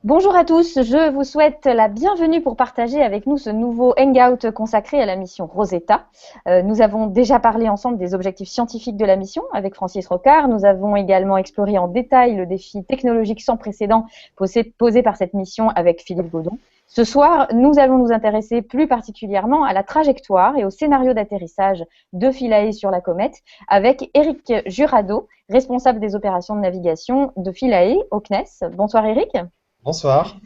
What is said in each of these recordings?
Bonjour à tous, je vous souhaite la bienvenue pour partager avec nous ce nouveau Hangout consacré à la mission Rosetta. Nous avons déjà parlé ensemble des objectifs scientifiques de la mission avec Francis Rocard. Nous avons également exploré en détail le défi technologique sans précédent posé par cette mission avec Philippe Godon. Ce soir, nous allons nous intéresser plus particulièrement à la trajectoire et au scénario d'atterrissage de Philae sur la comète avec Éric Jurado, responsable des opérations de navigation de Philae au CNES. Bonsoir Éric. Bonsoir.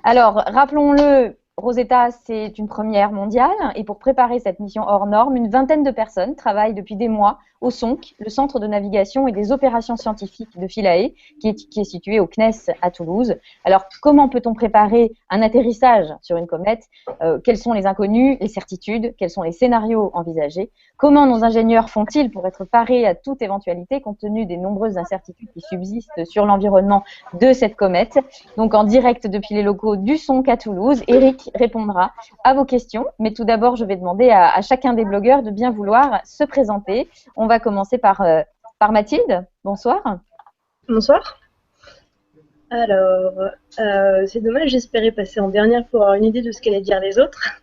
Alors, rappelons-le, Rosetta, c'est une première mondiale et pour préparer cette mission hors norme, une vingtaine de personnes travaillent depuis des mois au SONC, le Centre de navigation et des opérations scientifiques de Philae, qui est situé au CNES à Toulouse. Alors, comment peut-on préparer un atterrissage sur une comète? Quels sont les inconnus, les certitudes? Quels sont les scénarios envisagés? Comment nos ingénieurs font-ils pour être parés à toute éventualité compte tenu des nombreuses incertitudes qui subsistent sur l'environnement de cette comète? Donc, en direct depuis les locaux du SONC à Toulouse, Éric répondra à vos questions. Mais tout d'abord, je vais demander à chacun des blogueurs de bien vouloir se présenter. On va commencer par Mathilde. Bonsoir. Bonsoir. Alors, c'est dommage, j'espérais passer en dernière pour avoir une idée de ce qu'allaient dire les autres.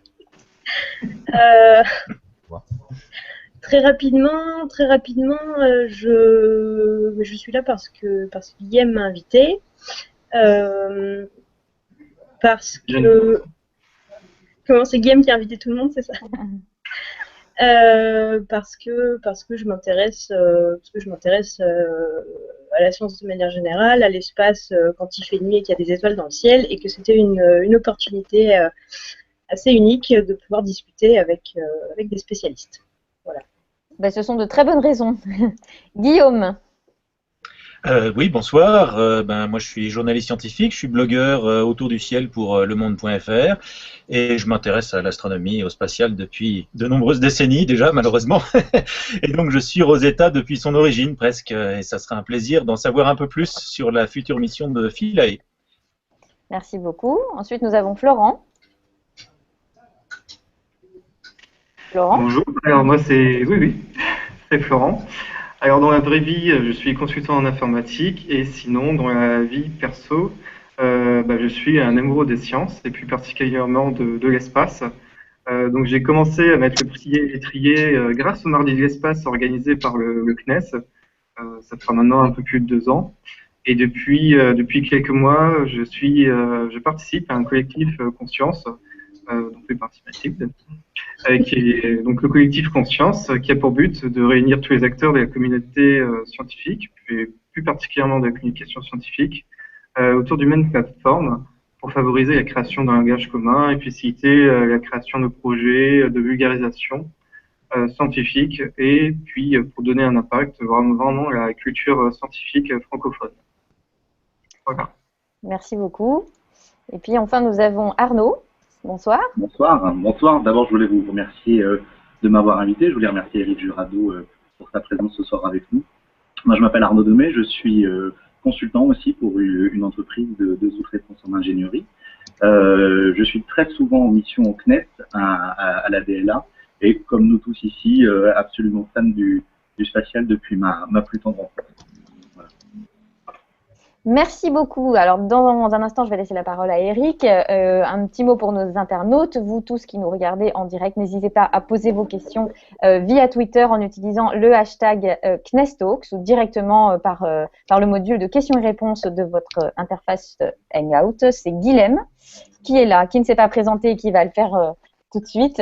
Très rapidement, je suis là parce que Guillaume m'a invité. Comment c'est Guillaume qui a invité tout le monde, c'est ça? Parce que je m'intéresse à la science de manière générale, à l'espace quand il fait nuit et qu'il y a des étoiles dans le ciel, et que c'était une opportunité assez unique de pouvoir discuter avec des spécialistes. Voilà. Ben, ce sont de très bonnes raisons. Guillaume. Oui, bonsoir. Moi, je suis journaliste scientifique, je suis blogueur autour du ciel pour lemonde.fr et je m'intéresse à l'astronomie et au spatial depuis de nombreuses décennies déjà, malheureusement. Et donc, je suis Rosetta depuis son origine presque et ça sera un plaisir d'en savoir un peu plus sur la future mission de Philae. Merci beaucoup. Ensuite, nous avons Florent. Florent. Bonjour, alors moi c'est Florent. Alors dans la vraie vie, je suis consultant en informatique et sinon dans la vie perso, je suis un amoureux des sciences et plus particulièrement de l'espace. Donc j'ai commencé à mettre le pied à l'étrier grâce au Mardi de l'espace organisé par le CNES. Ça fera maintenant un peu plus de 2 ans. Et depuis quelques mois, je participe à un collectif Conscience, dont fait partie Mathilde. Qui est donc le collectif Conscience, qui a pour but de réunir tous les acteurs de la communauté scientifique, plus particulièrement de la communication scientifique, autour d'une même plateforme pour favoriser la création d'un langage commun et faciliter la création de projets de vulgarisation scientifique et puis pour donner un impact vraiment à la culture scientifique francophone. Voilà. Merci beaucoup. Et puis enfin, nous avons Arnaud. Bonsoir. Bonsoir. D'abord, je voulais vous remercier de m'avoir invité. Je voulais remercier Éric Jurado pour sa présence ce soir avec nous. Moi, je m'appelle Arnaud Demey. Je suis consultant aussi pour une entreprise de sous-traitance en ingénierie. Je suis très souvent en mission au CNES, à la DLA, et comme nous tous ici, absolument fan du spatial depuis ma plus tendre enfance. Merci beaucoup. Alors, dans un instant, je vais laisser la parole à Éric. Un petit mot pour nos internautes. Vous tous qui nous regardez en direct, n'hésitez pas à poser vos questions via Twitter en utilisant le hashtag CNEStalks ou directement par le module de questions et réponses de votre interface Hangout. C'est Guilhem qui est là, qui ne s'est pas présenté et qui va le faire tout de suite,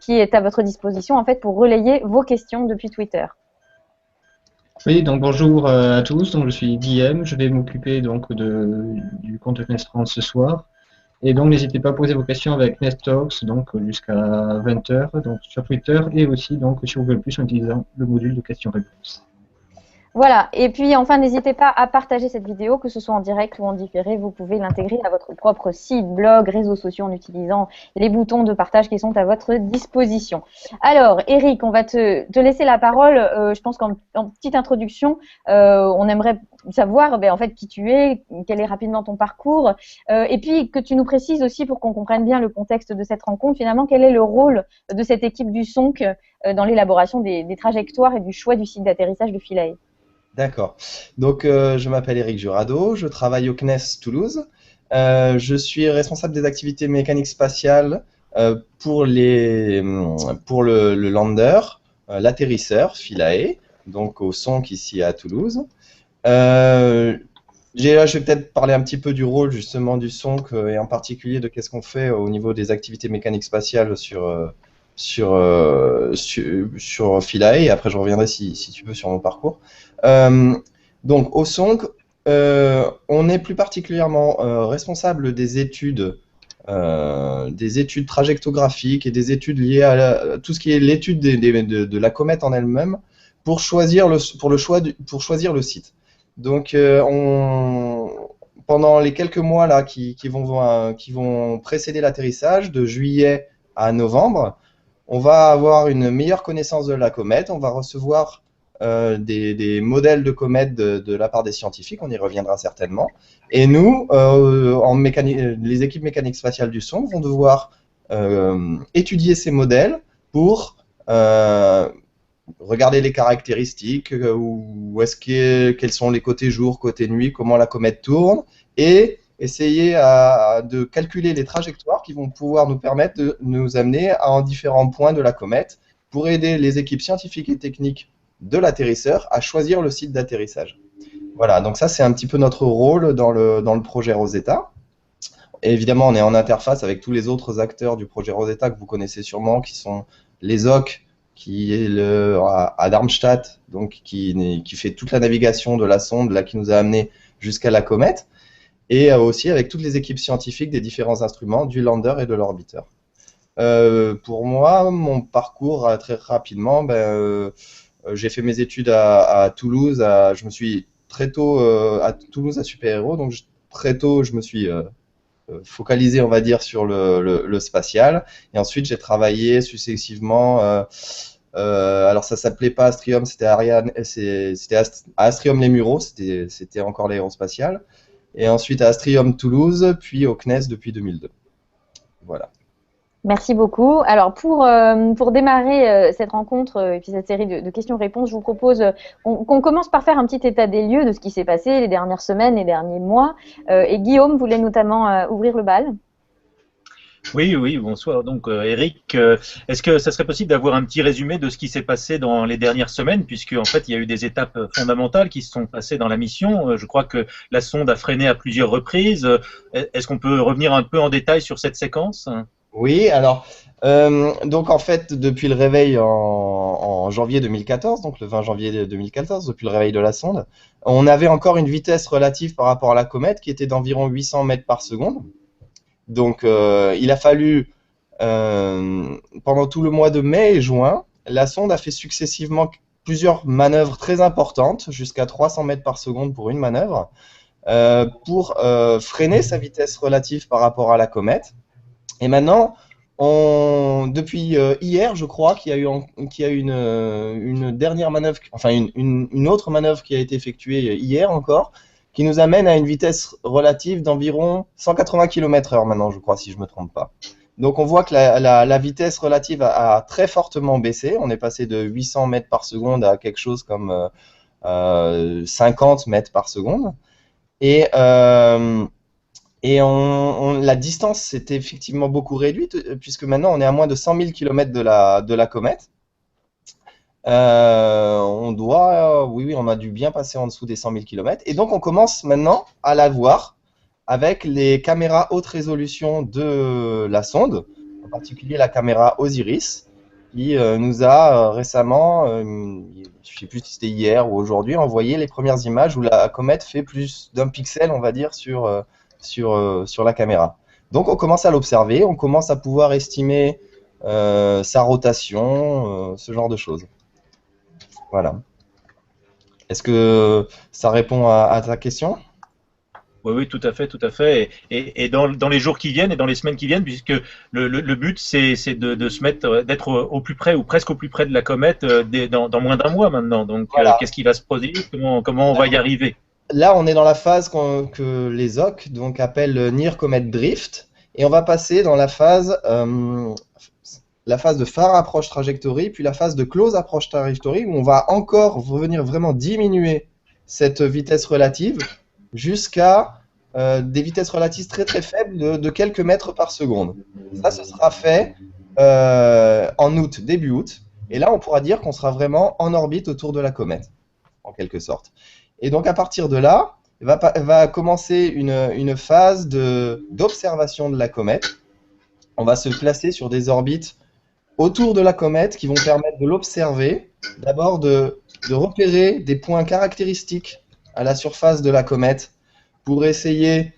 qui est à votre disposition en fait pour relayer vos questions depuis Twitter. Oui, donc bonjour à tous, donc je suis Guillaume, je vais m'occuper donc du compte CNES France ce soir. Et donc n'hésitez pas à poser vos questions avec CNEStalks donc jusqu'à 20h donc sur Twitter et aussi donc sur Google+ en utilisant le module de questions-réponses. Voilà, et puis enfin n'hésitez pas à partager cette vidéo, que ce soit en direct ou en différé, vous pouvez l'intégrer à votre propre site, blog, réseaux sociaux en utilisant les boutons de partage qui sont à votre disposition. Alors Éric, on va te laisser la parole, je pense qu'en petite introduction, on aimerait savoir en fait qui tu es, quel est rapidement ton parcours, et puis que tu nous précises aussi pour qu'on comprenne bien le contexte de cette rencontre, finalement quel est le rôle de cette équipe du SONC dans l'élaboration des trajectoires et du choix du site d'atterrissage de Philae. D'accord. Donc, je m'appelle Éric Jurado, je travaille au CNES Toulouse. Je suis responsable des activités mécaniques spatiales pour le lander, l'atterrisseur Philae, donc au SONC ici à Toulouse. Je vais peut-être parler un petit peu du rôle justement du SONC et en particulier de qu'est-ce qu'on fait au niveau des activités mécaniques spatiales sur Philae, et après je reviendrai si tu veux sur mon parcours. Donc au SONC, on est plus particulièrement responsable des études trajectographiques et des études liées à tout ce qui est l'étude de la comète en elle-même pour choisir le site. Donc pendant les quelques mois là qui vont précéder l'atterrissage de juillet à novembre, on va avoir une meilleure connaissance de la comète, on va recevoir des modèles de comètes de la part des scientifiques, on y reviendra certainement. Et nous, les équipes mécaniques spatiales du SONC vont devoir étudier ces modèles pour regarder les caractéristiques, quels sont les côtés jour, côté nuit, comment la comète tourne, et essayer de calculer les trajectoires qui vont pouvoir nous permettre de nous amener à différents points de la comète pour aider les équipes scientifiques et techniques de l'atterrisseur à choisir le site d'atterrissage. Voilà, donc ça c'est un petit peu notre rôle dans le projet Rosetta. Et évidemment, on est en interface avec tous les autres acteurs du projet Rosetta que vous connaissez sûrement, qui sont l'ESOC, qui est à Darmstadt, donc qui fait toute la navigation de la sonde là, qui nous a amené jusqu'à la comète, et aussi avec toutes les équipes scientifiques des différents instruments, du lander et de l'orbiteur. Pour moi, mon parcours, très rapidement, j'ai fait mes études à Toulouse, je me suis très tôt à Toulouse à Super Héros, donc très tôt je me suis focalisé, on va dire, sur le spatial, et ensuite j'ai travaillé successivement, alors ça s'appelait pas Astrium, c'était Astrium Les Mureaux, c'était encore l'aérospatial, et ensuite à Astrium Toulouse, puis au CNES depuis 2002. Voilà. Merci beaucoup. Alors, pour démarrer cette rencontre et puis cette série de questions-réponses, je vous propose qu'on commence par faire un petit état des lieux de ce qui s'est passé les dernières semaines, les derniers mois. Et Guillaume voulait notamment ouvrir le bal. Oui, bonsoir. Donc, Eric, est-ce que ça serait possible d'avoir un petit résumé de ce qui s'est passé dans les dernières semaines, puisque en fait, il y a eu des étapes fondamentales qui se sont passées dans la mission. Je crois que la sonde a freiné à plusieurs reprises. Est-ce qu'on peut revenir un peu en détail sur cette séquence ? Oui, alors, donc en fait, depuis le réveil en janvier 2014, donc le 20 janvier 2014, depuis le réveil de la sonde, on avait encore une vitesse relative par rapport à la comète qui était d'environ 800 mètres par seconde. Donc, il a fallu, pendant tout le mois de mai et juin, la sonde a fait successivement plusieurs manœuvres très importantes, jusqu'à 300 mètres par seconde pour une manœuvre, pour freiner sa vitesse relative par rapport à la comète. Et maintenant, depuis hier, je crois qu'il y a eu une dernière manœuvre, enfin une autre manœuvre qui a été effectuée hier encore, qui nous amène à une vitesse relative d'environ 180 km/h maintenant, je crois, si je ne me trompe pas. Donc on voit que la vitesse relative a très fortement baissé. On est passé de 800 mètres par seconde à quelque chose comme 50 mètres par seconde. Et la distance s'est effectivement beaucoup réduite, puisque maintenant on est à moins de 100 000 km de la comète. On a dû bien passer en dessous des 100 000 km. Et donc on commence maintenant à la voir avec les caméras haute résolution de la sonde, en particulier la caméra Osiris, qui nous a récemment, je ne sais plus si c'était hier ou aujourd'hui, envoyé les premières images où la comète fait plus d'un pixel, on va dire, sur la caméra. Donc on commence à l'observer, on commence à pouvoir estimer sa rotation, ce genre de choses. Voilà. Est-ce que ça répond à ta question ? Oui, tout à fait. Et dans les jours qui viennent et dans les semaines qui viennent, puisque le but c'est de se mettre, d'être au plus près ou presque au plus près de la comète dans moins d'un mois maintenant. Donc voilà. Qu'est-ce qui va se produire ? Comment on va y arriver ? Là, on est dans la phase que les OC donc appellent Near Comet Drift, et on va passer dans la phase de Far Approach Trajectory, puis la phase de Close Approach Trajectory, où on va encore revenir vraiment diminuer cette vitesse relative jusqu'à des vitesses relatives très très faibles de quelques mètres par seconde. Ça, ce sera fait en août, début août. Et là, on pourra dire qu'on sera vraiment en orbite autour de la comète, en quelque sorte. Et donc, à partir de là, va commencer une phase d'observation de la comète. On va se placer sur des orbites autour de la comète qui vont permettre de l'observer. D'abord, de repérer des points caractéristiques à la surface de la comète pour essayer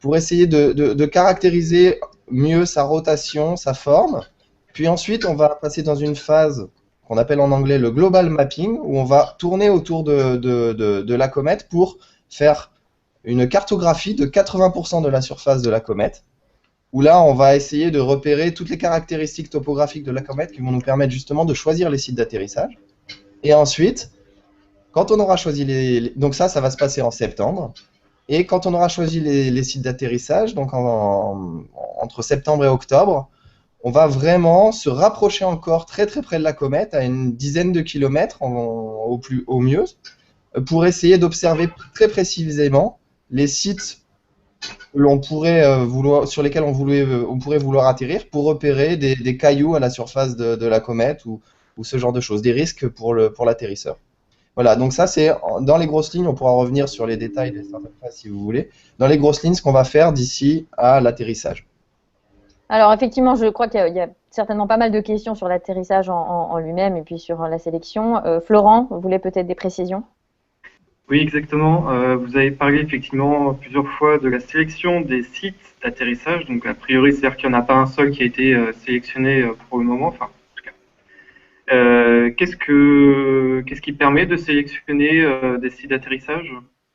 pour essayer de caractériser mieux sa rotation, sa forme. Puis ensuite, on va passer dans une phase qu'on appelle en anglais le global mapping, où on va tourner autour de la comète pour faire une cartographie de 80% de la surface de la comète, où là, on va essayer de repérer toutes les caractéristiques topographiques de la comète qui vont nous permettre justement de choisir les sites d'atterrissage. Et ensuite, quand on aura choisi donc ça va se passer en septembre. Et quand on aura choisi les sites d'atterrissage, donc entre septembre et octobre, on va vraiment se rapprocher encore très très près de la comète, à une dizaine de kilomètres au mieux, pour essayer d'observer très précisément les sites que l'on pourrait sur lesquels on pourrait vouloir atterrir pour repérer des cailloux à la surface de la comète ou ce genre de choses, des risques pour l'atterrisseur. Voilà, donc ça c'est dans les grosses lignes, on pourra revenir sur les détails des certaines phases si vous voulez, dans les grosses lignes ce qu'on va faire d'ici à l'atterrissage. Alors effectivement, je crois qu'il y a certainement pas mal de questions sur l'atterrissage en lui-même et puis sur la sélection. Florent, vous voulez peut-être des précisions? Oui, exactement. Vous avez parlé effectivement plusieurs fois de la sélection des sites d'atterrissage. Donc a priori, c'est-à-dire qu'il n'y en a pas un seul qui a été sélectionné pour le moment. Enfin, qu'est-ce qui permet de sélectionner des sites d'atterrissage?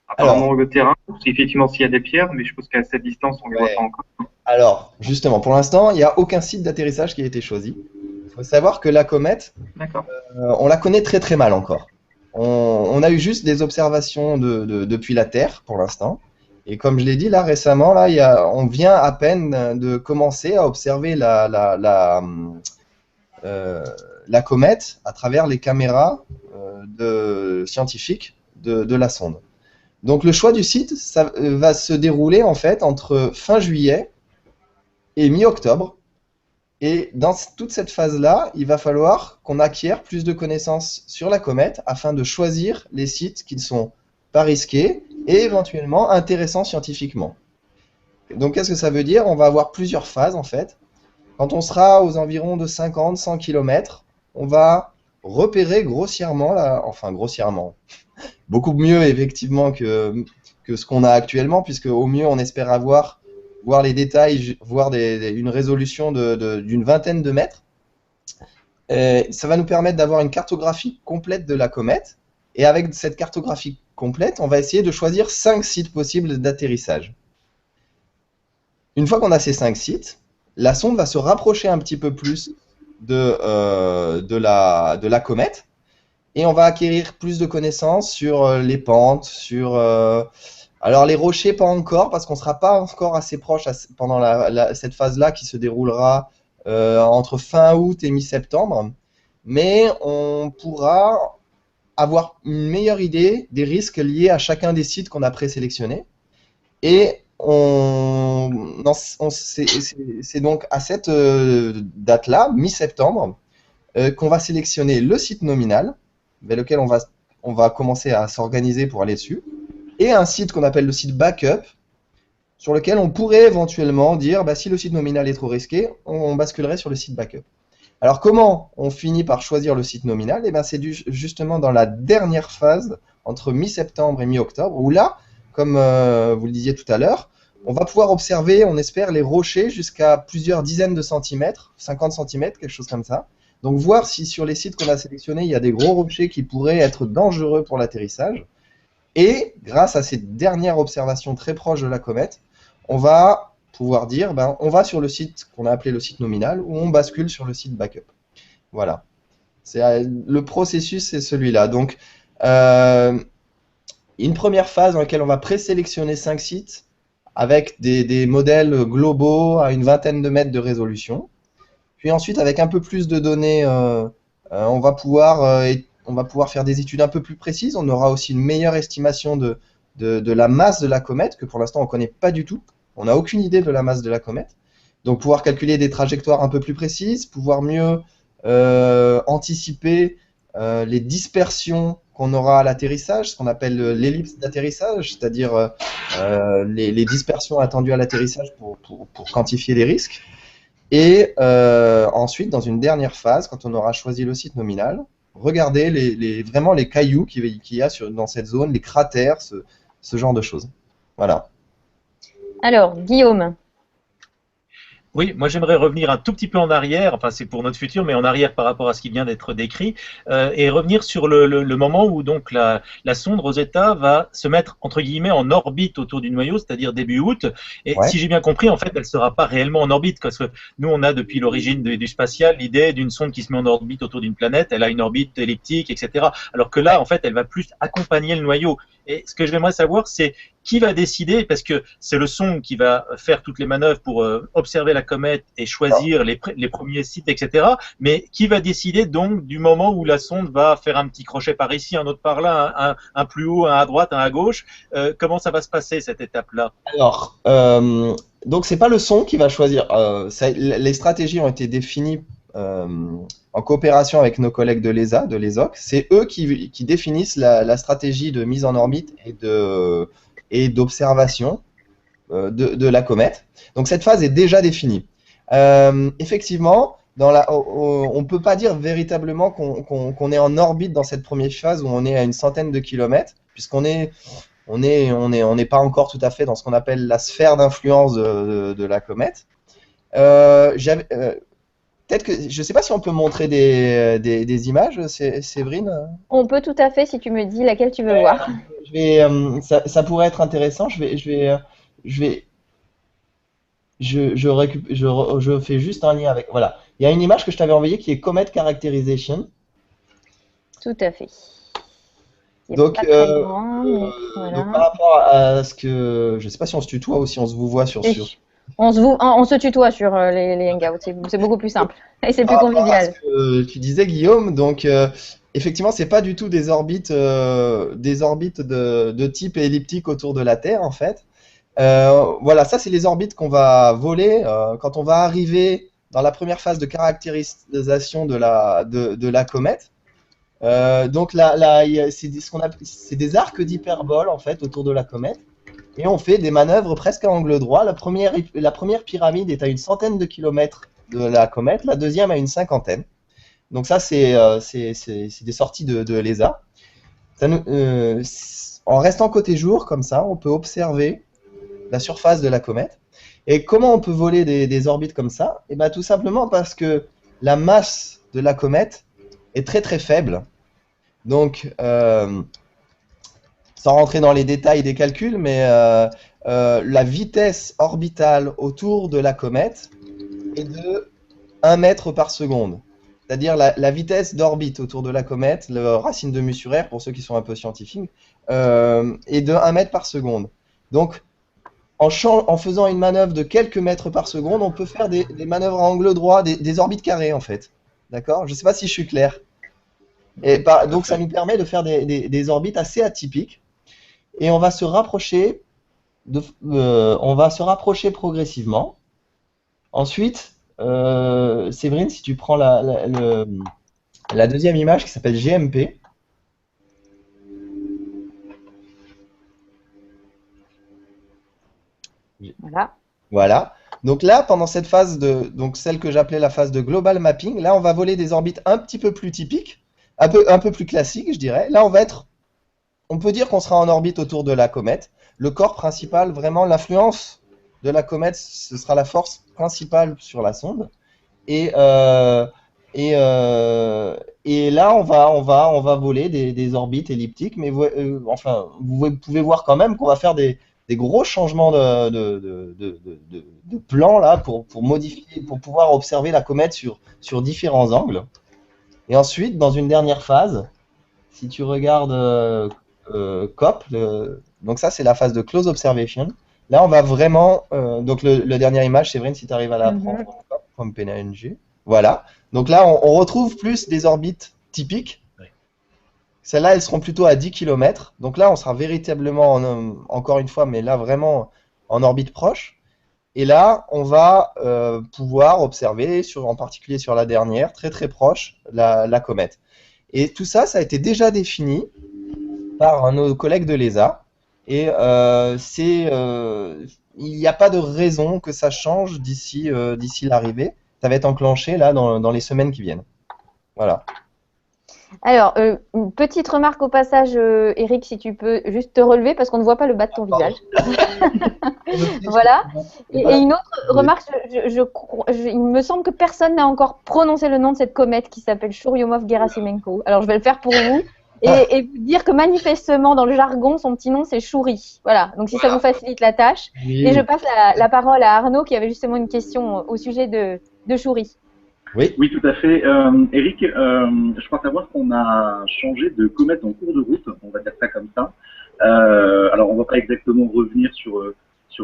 Apparemment le terrain, parce qu'effectivement s'il y a des pierres, mais je suppose qu'à cette distance on ne les voit pas encore. Alors, justement, pour l'instant, il n'y a aucun site d'atterrissage qui a été choisi. Il faut savoir que la comète, on la connaît très très mal encore. On a eu juste des observations depuis la Terre pour l'instant. Et comme je l'ai dit là récemment, on vient à peine de commencer à observer la comète à travers les caméras scientifiques de la sonde. Donc le choix du site, ça va se dérouler en fait entre fin juillet et mi-octobre. Et dans toute cette phase-là, il va falloir qu'on acquiert plus de connaissances sur la comète afin de choisir les sites qui ne sont pas risqués et éventuellement intéressants scientifiquement. Donc qu'est-ce que ça veut dire? On va avoir plusieurs phases en fait. Quand on sera aux environs de 50-100 km, on va repérer grossièrement, beaucoup mieux effectivement que ce qu'on a actuellement, puisque au mieux on espère voir les détails, voir une résolution d'une vingtaine de mètres. Ça va nous permettre d'avoir une cartographie complète de la comète, et avec cette cartographie complète, on va essayer de choisir 5 sites possibles d'atterrissage. Une fois qu'on a ces 5 sites, la sonde va se rapprocher un petit peu plus de la comète, et on va acquérir plus de connaissances sur les pentes, alors les rochers pas encore, parce qu'on ne sera pas encore assez proche pendant cette phase-là qui se déroulera entre fin août et mi-septembre, mais on pourra avoir une meilleure idée des risques liés à chacun des sites qu'on a présélectionnés. Et c'est donc à cette date-là, mi-septembre, qu'on va sélectionner le site nominal, vers lequel on va commencer à s'organiser pour aller dessus, et un site qu'on appelle le site backup, sur lequel on pourrait éventuellement dire, si le site nominal est trop risqué, on basculerait sur le site backup. Alors comment on finit par choisir le site nominal? C'est justement dans la dernière phase, entre mi-septembre et mi-octobre, où là, comme vous le disiez tout à l'heure, on va pouvoir observer, on espère, les rochers jusqu'à plusieurs dizaines de centimètres, 50 centimètres, quelque chose comme ça. Donc voir si sur les sites qu'on a sélectionnés, il y a des gros rochers qui pourraient être dangereux pour l'atterrissage. Et grâce à ces dernières observations très proches de la comète, on va pouvoir dire, on va sur le site qu'on a appelé le site nominal, ou on bascule sur le site backup. Voilà. Le processus, c'est celui-là. Donc, une première phase dans laquelle on va présélectionner 5 sites avec des modèles globaux à une vingtaine de mètres de résolution. Puis ensuite, avec un peu plus de données, on on va pouvoir faire des études un peu plus précises. On aura aussi une meilleure estimation de la masse de la comète, que pour l'instant on ne connaît pas du tout. On n'a aucune idée de la masse de la comète. Donc pouvoir calculer des trajectoires un peu plus précises, pouvoir mieux anticiper les dispersions qu'on aura à l'atterrissage, ce qu'on appelle l'ellipse d'atterrissage, c'est-à-dire les dispersions attendues à l'atterrissage pour quantifier les risques. Et ensuite, dans une dernière phase, quand on aura choisi le site nominal, regarder vraiment les cailloux qu'il y a dans cette zone, les cratères, ce genre de choses. Voilà. Alors, Guillaume. Oui, moi j'aimerais revenir un tout petit peu en arrière, enfin c'est pour notre futur, mais en arrière par rapport à ce qui vient d'être décrit, et revenir sur le moment où donc la sonde Rosetta va se mettre entre guillemets en orbite autour du noyau, c'est-à-dire début août. Et Ouais. si j'ai bien compris, en fait, elle ne sera pas réellement en orbite, parce que nous on a depuis l'origine du spatial l'idée d'une sonde qui se met en orbite autour d'une planète, elle a une orbite elliptique, etc. Alors que là, en fait, elle va plus accompagner le noyau. Et ce que j'aimerais savoir, c'est qui va décider, parce que c'est le sonde qui va faire toutes les manœuvres pour observer la comète et choisir les premiers sites, etc. Mais qui va décider donc du moment où la sonde va faire un petit crochet par ici, un autre par là, un plus haut, un à droite, un à gauche? Comment ça va se passer cette étape-là? Alors, donc c'est pas le son qui va choisir. Les stratégies ont été définies en coopération avec nos collègues de l'ESA, de l'ESOC. C'est eux qui définissent la stratégie de mise en orbite et d'observation de la comète. Donc cette phase est déjà définie. Effectivement, on ne peut pas dire véritablement qu'on est en orbite dans cette première phase où on est à une centaine de kilomètres, puisqu'on n'est pas encore tout à fait dans ce qu'on appelle la sphère d'influence de la comète. Peut-être que je ne sais pas si on peut montrer des images, Séverine. On peut tout à fait, si tu me dis laquelle tu veux voir. Ça pourrait être intéressant. Je fais juste un lien avec. Voilà. Il y a une image que je t'avais envoyée qui est Comet Characterization. Tout à fait. C'est Donc, pas très grand, mais voilà. donc, par rapport à ce que. Je ne sais pas si on se tutoie ou si on se vous voit sur. Oui. On se tutoie sur les Hangouts, c'est beaucoup plus simple et c'est plus Par rapport à convivial. ce que tu disais, Guillaume, donc effectivement, c'est pas du tout des orbites de type elliptique autour de la Terre, en fait. Voilà, ça, c'est les orbites qu'on va voler quand on va arriver dans la première phase de caractérisation de la comète. Donc là, c'est des arcs d'hyperbole, en fait, autour de la comète. Et on fait des manœuvres presque à angle droit. La première pyramide est à une centaine de kilomètres de la comète, la deuxième à une cinquantaine. Donc ça, c'est des sorties de l'ESA. En restant côté jour, comme ça, on peut observer la surface de la comète. Et comment on peut voler des orbites comme ça? Et bien, tout simplement parce que la masse de la comète est très très faible. Donc, sans rentrer dans les détails des calculs, mais la vitesse orbitale autour de la comète est de 1 mètre par seconde. C'est-à-dire la vitesse d'orbite autour de la comète, le racine de mu sur r, pour ceux qui sont un peu scientifiques, est de 1 mètre par seconde. Donc, en faisant une manœuvre de quelques mètres par seconde, on peut faire des manœuvres à angle droit, des orbites carrées, en fait. D'accord? Je ne sais pas si je suis clair. Donc, ça nous permet de faire des orbites assez atypiques. Et on va se rapprocher progressivement. Ensuite, Séverine, si tu prends la deuxième image qui s'appelle GMP. Voilà. Voilà. Donc là, pendant cette phase donc celle que j'appelais la phase de global mapping, là, on va voler des orbites un petit peu plus typiques, un peu plus classiques, je dirais. Là, on peut dire qu'on sera en orbite autour de la comète. Le corps principal, vraiment, l'influence de la comète, ce sera la force principale sur la sonde. Et là, on va voler des orbites elliptiques, mais enfin, vous pouvez voir quand même qu'on va faire des gros changements de plan là pour modifier, pour pouvoir observer la comète sur différents angles. Et ensuite, dans une dernière phase, si tu regardes COP, donc ça c'est la phase de close observation. Là, on va vraiment, donc la dernière image, Séverine, si tu arrives à la prendre, from PNG. Voilà. Donc là, on retrouve plus des orbites typiques. Oui. Celles-là, elles seront plutôt à 10 km. Donc là, on sera véritablement, encore une fois, mais là vraiment en orbite proche. Et là, on va pouvoir observer, en particulier sur la dernière, très très proche, la comète. Et tout ça, ça a été déjà défini par nos collègues de l'ESA. Et il n'y a pas de raison que ça change d'ici l'arrivée. Ça va être enclenché là dans les semaines qui viennent. Voilà. Alors, une petite remarque au passage, Eric, si tu peux juste te relever parce qu'on ne voit pas le bas de ton visage. Voilà. Et une autre remarque, il me semble que personne n'a encore prononcé le nom de cette comète qui s'appelle Churyumov-Gerasimenko. Alors, je vais le faire pour vous et vous dire que manifestement, dans le jargon, son petit nom, c'est Chouri. Voilà. Donc, si ça vous facilite la tâche. Oui. Et je passe la parole à Arnaud qui avait justement une question au sujet de Chouri. Oui. Oui, tout à fait. Eric, je crois savoir qu'on a changé de comète en cours de route, on va dire ça comme ça. Alors, on ne va pas exactement revenir sur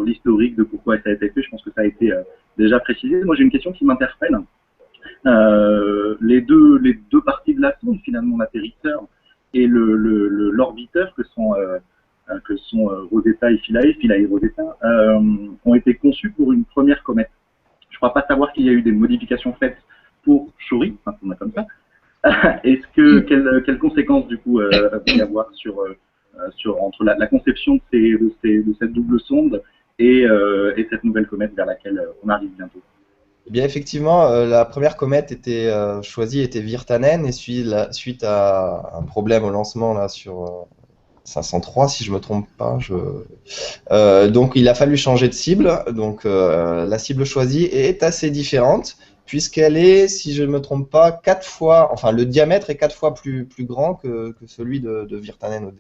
l'historique de pourquoi ça a été fait, je pense que ça a été déjà précisé. Moi, j'ai une question qui m'interpelle. Les deux parties de la sonde, finalement, l'atterrisseur et l'orbiteur, que sont Rosetta et Philae Rosetta, ont été conçus pour une première comète. Je ne crois pas savoir qu'il y a eu des modifications faites pour Chouri, enfin, on a comme ça. Quelles conséquences du coup peut y avoir entre la conception de cette double sonde et cette nouvelle comète vers laquelle on arrive bientôt? Eh bien, effectivement, la première comète choisie était Virtanen et suite à un problème au lancement là sur 503, si je me trompe pas. Donc, il a fallu changer de cible. Donc, la cible choisie est assez différente puisqu'elle est, si je ne me trompe pas, 4 fois, enfin, le diamètre est 4 fois plus grand que celui de Virtanen,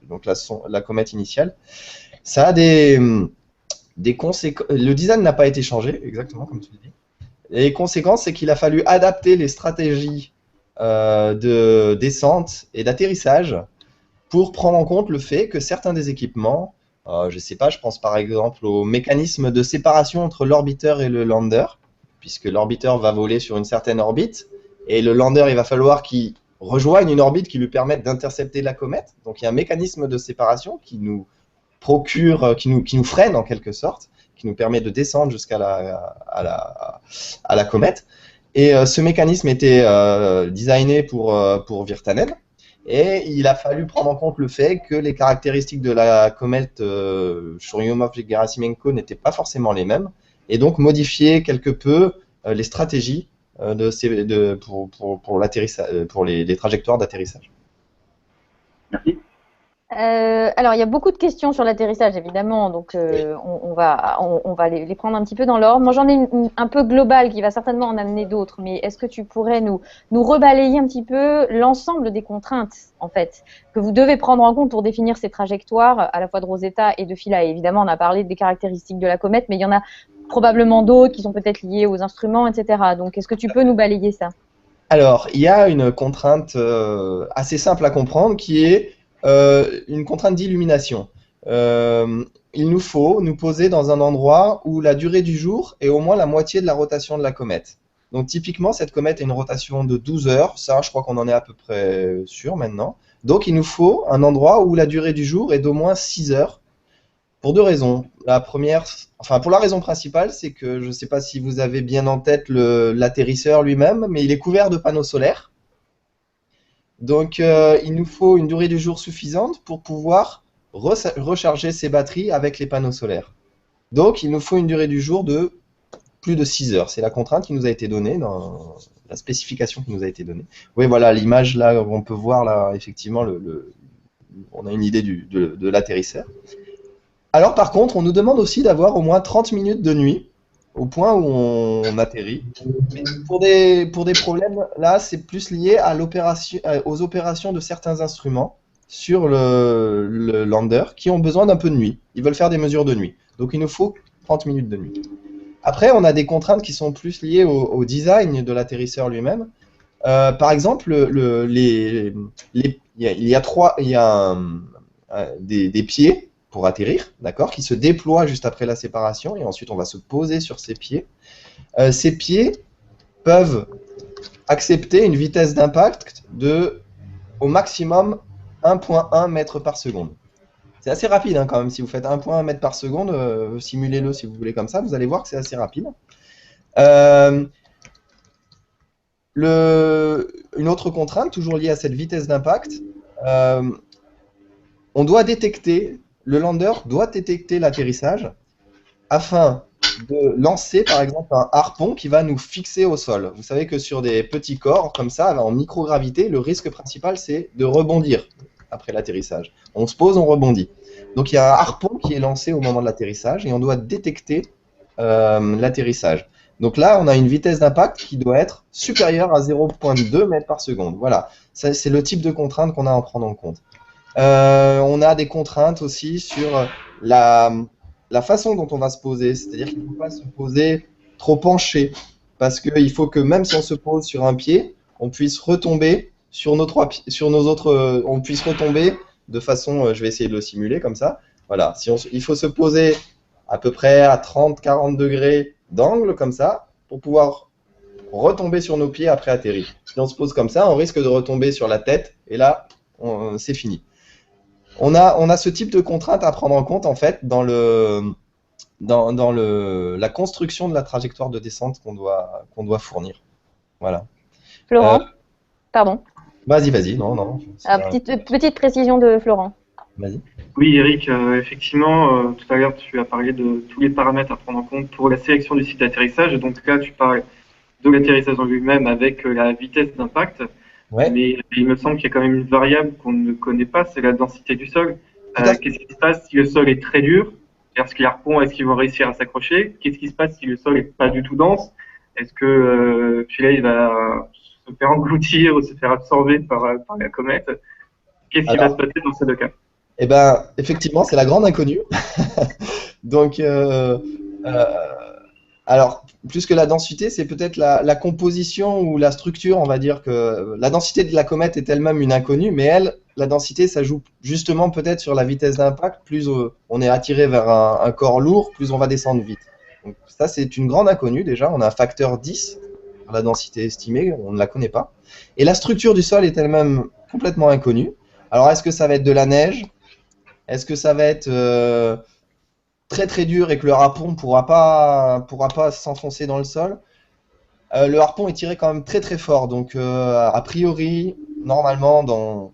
donc la comète initiale. Ça a des conséquences. Le design n'a pas été changé, exactement comme tu dis. Les conséquences, c'est qu'il a fallu adapter les stratégies de descente et d'atterrissage pour prendre en compte le fait que certains des équipements, je ne sais pas, je pense par exemple au mécanisme de séparation entre l'orbiteur et le lander, puisque l'orbiteur va voler sur une certaine orbite, et le lander, il va falloir qu'il rejoigne une orbite qui lui permette d'intercepter la comète. Donc il y a un mécanisme de séparation qui nous freine en quelque sorte, qui nous permet de descendre jusqu'à la comète. Et ce mécanisme était designé pour Virtanen. Et il a fallu prendre en compte le fait que les caractéristiques de la comète Churyumov-Gerasimenko n'étaient pas forcément les mêmes, et donc modifier quelque peu les stratégies pour les trajectoires d'atterrissage. Merci. Alors, il y a beaucoup de questions sur l'atterrissage, évidemment, donc on va les prendre un petit peu dans l'ordre. Moi, j'en ai un peu globale qui va certainement en amener d'autres, mais est-ce que tu pourrais nous rebalayer un petit peu l'ensemble des contraintes, en fait, que vous devez prendre en compte pour définir ces trajectoires, à la fois de Rosetta et de Philae? Évidemment, on a parlé des caractéristiques de la comète, mais il y en a probablement d'autres qui sont peut-être liées aux instruments, etc. Donc, est-ce que tu peux nous balayer ça? Alors, il y a une contrainte assez simple à comprendre qui est une contrainte d'illumination. Il nous faut nous poser dans un endroit où la durée du jour est au moins la moitié de la rotation de la comète. Donc typiquement, cette comète a une rotation de 12 heures. Ça, je crois qu'on en est à peu près sûr maintenant. Donc il nous faut un endroit où la durée du jour est d'au moins 6 heures. Pour deux raisons. La première, pour la raison principale, c'est que je ne sais pas si vous avez bien en tête l'atterrisseur lui-même, mais il est couvert de panneaux solaires. Donc, il nous faut une durée du jour suffisante pour pouvoir recharger ces batteries avec les panneaux solaires. Donc, il nous faut une durée du jour de plus de 6 heures. C'est la contrainte qui nous a été donnée, dans la spécification qui nous a été donnée. Oui, voilà, l'image là, on peut voir là, effectivement, on a une idée de l'atterrisseur. Alors, par contre, on nous demande aussi d'avoir au moins 30 minutes de nuit, au point où on atterrit. Mais pour des problèmes, là, c'est plus lié aux opérations de certains instruments sur le lander qui ont besoin d'un peu de nuit. Ils veulent faire des mesures de nuit. Donc, il nous faut 30 minutes de nuit. Après, on a des contraintes qui sont plus liées au design de l'atterrisseur lui-même. Par exemple, il y a des pieds pour atterrir, d'accord, qui se déploient juste après la séparation, et ensuite on va se poser sur ces pieds. Ces pieds peuvent accepter une vitesse d'impact de au maximum 1,1 mètre par seconde. C'est assez rapide quand même, si vous faites 1,1 mètre par seconde, simulez-le si vous voulez comme ça, vous allez voir que c'est assez rapide. Une autre contrainte, toujours liée à cette vitesse d'impact, on doit détecter, le lander doit détecter l'atterrissage afin de lancer par exemple un harpon qui va nous fixer au sol. Vous savez que sur des petits corps comme ça, en microgravité, le risque principal c'est de rebondir après l'atterrissage. On se pose, on rebondit. Donc il y a un harpon qui est lancé au moment de l'atterrissage et on doit détecter l'atterrissage. Donc là, on a une vitesse d'impact qui doit être supérieure à 0,2 mètres par seconde. Voilà, c'est le type de contrainte qu'on a à prendre en compte. On a des contraintes aussi sur la façon dont on va se poser, c'est-à-dire qu'il ne faut pas se poser trop penché, parce qu'il faut que même si on se pose sur un pied, on puisse retomber sur nos autres, on puisse retomber de façon, je vais essayer de le simuler comme ça, voilà, il faut se poser à peu près à 30-40 degrés d'angle comme ça, pour pouvoir retomber sur nos pieds après atterrir. Si on se pose comme ça, on risque de retomber sur la tête, et là, c'est fini. On a ce type de contrainte à prendre en compte en fait dans la construction de la trajectoire de descente qu'on doit fournir. Voilà. Florent, pardon. Vas-y, non. Petite précision de Florent. Vas-y. Oui, Eric, effectivement, tout à l'heure, tu as parlé de tous les paramètres à prendre en compte pour la sélection du site d'atterrissage. Et donc là, tu parles de l'atterrissage en lui-même avec la vitesse d'impact. Ouais. Mais il me semble qu'il y a quand même une variable qu'on ne connaît pas, c'est la densité du sol. Qu'est-ce qui se passe si le sol est très dur? Est-ce que les harpons, est-ce qu'ils vont réussir à s'accrocher? Qu'est-ce qui se passe si le sol n'est pas du tout dense? Est-ce que puis là, il va se faire engloutir ou se faire absorber par la comète? Qu'est-ce qui va se passer dans ces deux cas? Eh ben, effectivement, c'est la grande inconnue. Donc, alors, plus que la densité, c'est peut-être la composition ou la structure. On va dire que la densité de la comète est elle-même une inconnue, mais la densité, ça joue justement peut-être sur la vitesse d'impact. Plus on est attiré vers un corps lourd, plus on va descendre vite. Donc, ça, c'est une grande inconnue déjà. On a un facteur 10 sur la densité estimée, on ne la connaît pas. Et la structure du sol est elle-même complètement inconnue. Alors, est-ce que ça va être de la neige? Est-ce que ça va être très très dur et que le harpon pourra pas s'enfoncer dans le sol? Le harpon est tiré quand même très très fort, donc a priori, normalement,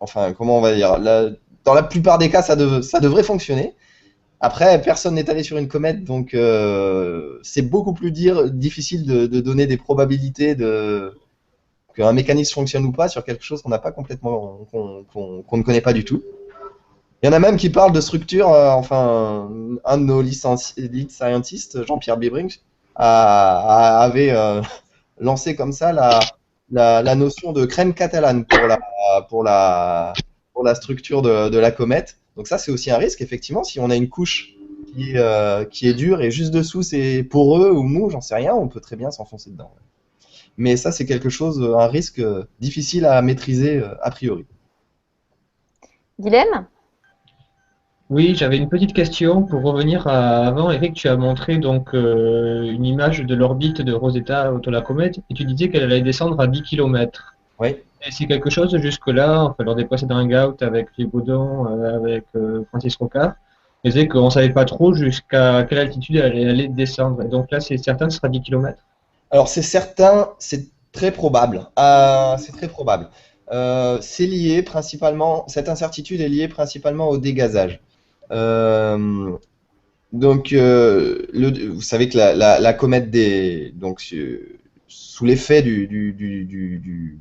enfin comment on va dire, dans la plupart des cas, ça devrait fonctionner. Après, personne n'est allé sur une comète, donc c'est beaucoup plus difficile de donner des probabilités qu'un mécanisme fonctionne ou pas sur quelque chose qu'on n'a pas complètement, qu'on ne connaît pas du tout. Il y en a même qui parlent de structure, enfin, un de nos lead scientists, Jean-Pierre Bibring, avait lancé comme ça la notion de crème catalane pour la structure de la comète. Donc ça, c'est aussi un risque, effectivement, si on a une couche qui est dure et juste dessous, c'est poreux ou mou, j'en sais rien, on peut très bien s'enfoncer dedans. Mais ça, c'est quelque chose, un risque difficile à maîtriser a priori. Guilhem? Oui, j'avais une petite question pour revenir avant. Eric, tu as montré donc une image de l'orbite de Rosetta autour de la comète et tu disais qu'elle allait descendre à 10 km. Oui. Et c'est quelque chose jusque-là, enfin, lors des précédents hangouts avec les Baudon, avec Francis Rocard, ils disaient qu'on ne savait pas trop jusqu'à quelle altitude elle allait descendre. Et donc là, c'est certain que ce sera 10 km. Alors c'est certain, c'est très probable. C'est très probable. C'est lié principalement, cette incertitude est liée principalement au dégazage. Donc, vous savez que la comète donc sous l'effet de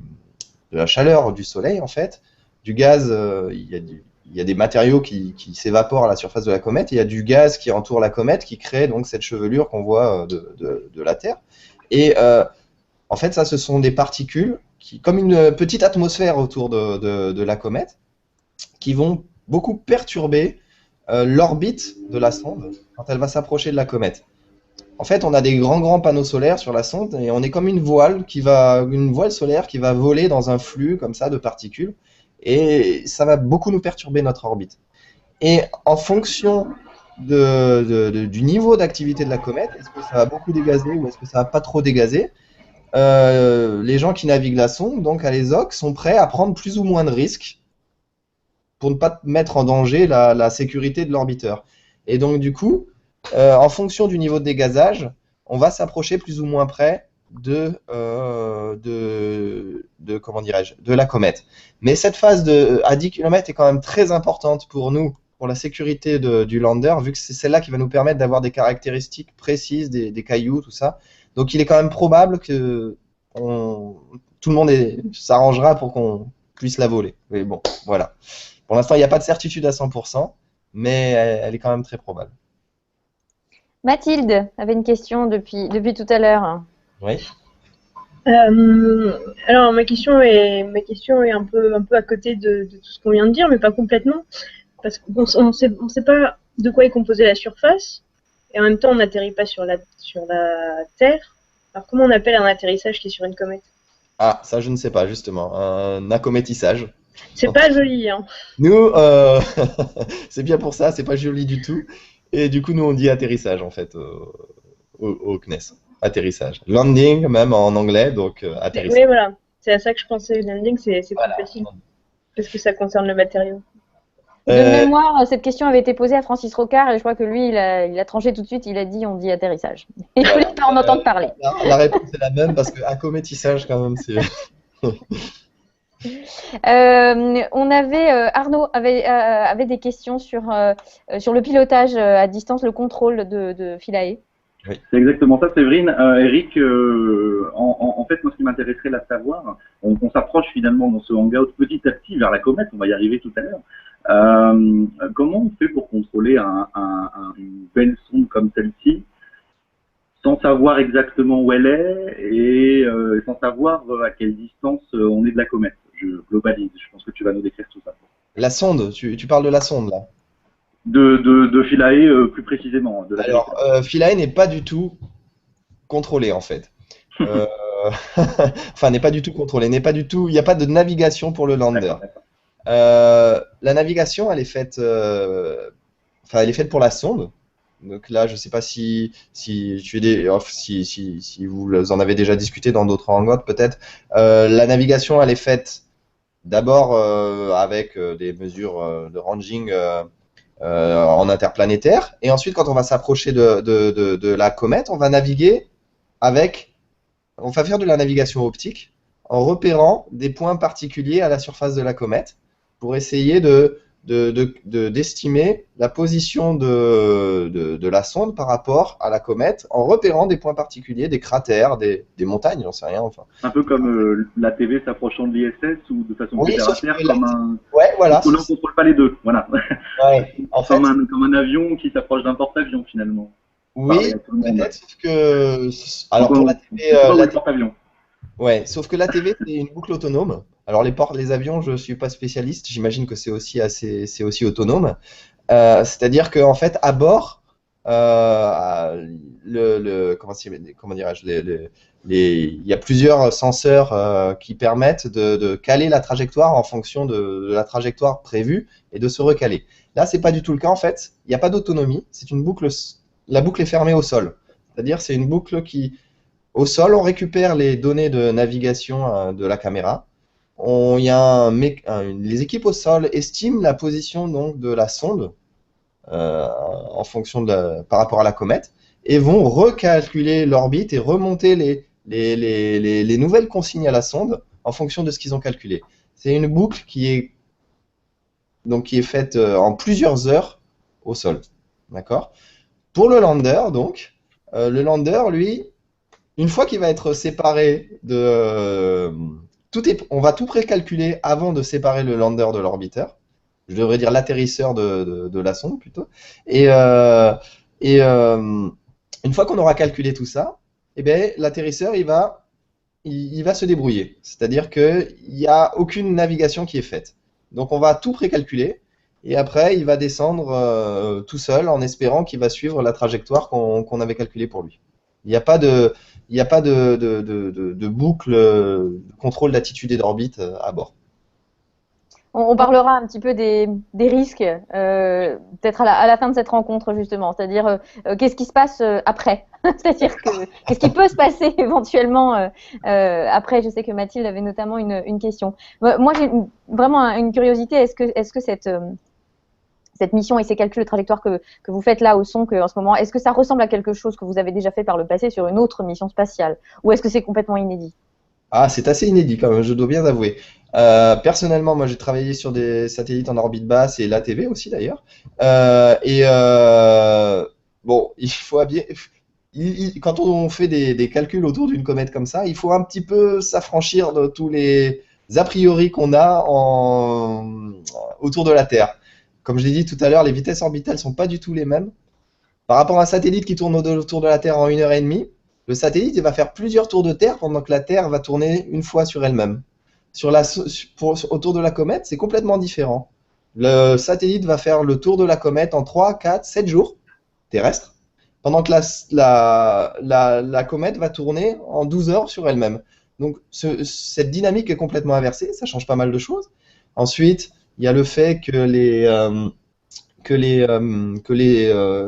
la chaleur du Soleil, en fait, du gaz, il y a des matériaux qui s'évaporent à la surface de la comète, et il y a du gaz qui entoure la comète qui crée donc cette chevelure qu'on voit de la Terre. Et en fait, ça, ce sont des particules comme une petite atmosphère autour de la comète, qui vont beaucoup perturber l'orbite de la sonde quand elle va s'approcher de la comète. En fait, on a des grands panneaux solaires sur la sonde et on est comme une voile solaire qui va voler dans un flux comme ça de particules et ça va beaucoup nous perturber notre orbite. Et en fonction du niveau d'activité de la comète, est-ce que ça va beaucoup dégazer ou est-ce que ça va pas trop dégazer, les gens qui naviguent la sonde, donc à l'ESOC, sont prêts à prendre plus ou moins de risques pour ne pas mettre en danger la sécurité de l'orbiteur. Et donc du coup, en fonction du niveau de dégazage, on va s'approcher plus ou moins près comment dirais-je, de la comète. Mais cette phase à 10 km est quand même très importante pour nous, pour la sécurité du lander, vu que c'est celle-là qui va nous permettre d'avoir des caractéristiques précises des cailloux, tout ça. Donc il est quand même probable que tout le monde s'arrangera pour qu'on puisse la voler. Mais bon, voilà. Pour l'instant, il n'y a pas de certitude à 100%, mais elle est quand même très probable. Mathilde avait une question depuis tout à l'heure. Oui. Alors ma question est un peu à côté de tout ce qu'on vient de dire, mais pas complètement, parce qu'on sait pas de quoi est composée la surface, et en même temps on n'atterrit pas sur la Terre. Alors comment on appelle un atterrissage qui est sur une comète? Ah, ça je ne sais pas justement, un accométissage. C'est pas joli, hein. Nous, c'est bien pour ça, c'est pas joli du tout. Et du coup, nous on dit atterrissage en fait au CNES. Atterrissage. Landing, même en anglais, donc atterrissage. Oui, voilà. C'est à ça que je pensais. Landing, c'est Voilà. plus facile. Parce que ça concerne le matériau. De mémoire, cette question avait été posée à Francis Rocard et je crois que lui, il a tranché tout de suite. Il a dit on dit atterrissage. Et je voulais pas en entendre parler. La réponse est la même parce que accométissage, quand même, c'est. Arnaud avait des questions sur le pilotage à distance, le contrôle de Philae. Oui. C'est exactement ça, Séverine. Eric, en fait, moi, ce qui m'intéresserait de savoir, on s'approche finalement dans ce hangout petit à petit vers la comète, on va y arriver tout à l'heure. Comment on fait pour contrôler une belle sonde comme celle-ci sans savoir exactement où elle est et sans savoir à quelle distance on est de la comète? Je globalise, je pense que tu vas nous décrire tout ça. La sonde, tu parles de la sonde là? De Philae plus précisément. Alors, Philae n'est pas du tout contrôlé en fait. Enfin, n'est pas du tout contrôlé, il n'y a pas de navigation pour le lander. La navigation, elle est faite pour la sonde. Donc là, je ne sais pas si vous en avez déjà discuté dans d'autres hangouts peut-être. La navigation, elle est faite d'abord avec des mesures de ranging en interplanétaire, et ensuite quand on va s'approcher de la comète, on va faire de la navigation optique en repérant des points particuliers à la surface de la comète pour essayer d'estimer la position de la sonde par rapport à la comète en repérant des points particuliers, des cratères, des montagnes, j'en sais rien. Enfin. Un peu comme la TV s'approchant de l'ISS ou de façon plus terre à terre, comme un. Ouais, voilà. On ne contrôle pas les deux, voilà. Ouais, comme un avion qui s'approche d'un porte-avions finalement. Oui, peut-être, sauf que. Alors pour la TV. porte-avions. Ouais, sauf que la TV, c'est une boucle autonome. Alors les avions, je ne suis pas spécialiste, j'imagine que c'est aussi autonome. C'est-à-dire qu'en fait, à bord, comment dirais-je, il y a plusieurs senseurs qui permettent de caler la trajectoire en fonction de la trajectoire prévue et de se recaler. Là, c'est pas du tout le cas en fait. Il n'y a pas d'autonomie. C'est une boucle. La boucle est fermée au sol. C'est-à-dire, c'est une boucle qui au sol, on récupère les données de navigation de la caméra. Les équipes au sol estiment la position donc, de la sonde en fonction par rapport à la comète et vont recalculer l'orbite et remonter les nouvelles consignes à la sonde en fonction de ce qu'ils ont calculé. C'est une boucle qui est faite en plusieurs heures au sol. D'accord ? Pour le lander, donc, le lander, lui, une fois qu'il va être séparé on va tout précalculer avant de séparer le lander de l'orbiteur. Je devrais dire l'atterrisseur de la sonde plutôt. Et une fois qu'on aura calculé tout ça, eh bien, l'atterrisseur il va se débrouiller. C'est-à-dire qu'il n'y a aucune navigation qui est faite. Donc on va tout précalculer. Et après, il va descendre tout seul en espérant qu'il va suivre la trajectoire qu'on avait calculée pour lui. Il n'y a pas de boucle de contrôle d'attitude et d'orbite à bord. On parlera un petit peu des risques, peut-être à la fin de cette rencontre justement, c'est-à-dire qu'est-ce qui se passe après, c'est-à-dire qu'est-ce qui peut se passer éventuellement après. Je sais que Mathilde avait notamment une question. Moi, j'ai vraiment une curiosité. Est-ce que cette mission et ces calculs de trajectoire que vous faites là au SONC en ce moment, est-ce que ça ressemble à quelque chose que vous avez déjà fait par le passé sur une autre mission spatiale, ou est-ce que c'est complètement inédit? Ah, c'est assez inédit quand même, je dois bien avouer. Personnellement, moi j'ai travaillé sur des satellites en orbite basse et l'ATV aussi d'ailleurs. Bon, il faut bien. Quand on fait des calculs autour d'une comète comme ça, il faut un petit peu s'affranchir de tous les a priori qu'on a autour de la Terre. Comme je l'ai dit tout à l'heure, les vitesses orbitales sont pas du tout les mêmes. Par rapport à un satellite qui tourne autour de la Terre en 1h30, le satellite il va faire plusieurs tours de Terre pendant que la Terre va tourner une fois sur elle-même. Autour de la comète, c'est complètement différent. Le satellite va faire le tour de la comète en 3, 4, 7 jours terrestres, pendant que la comète va tourner en 12 heures sur elle-même. Donc cette dynamique est complètement inversée, ça change pas mal de choses. Ensuite, il y a le fait que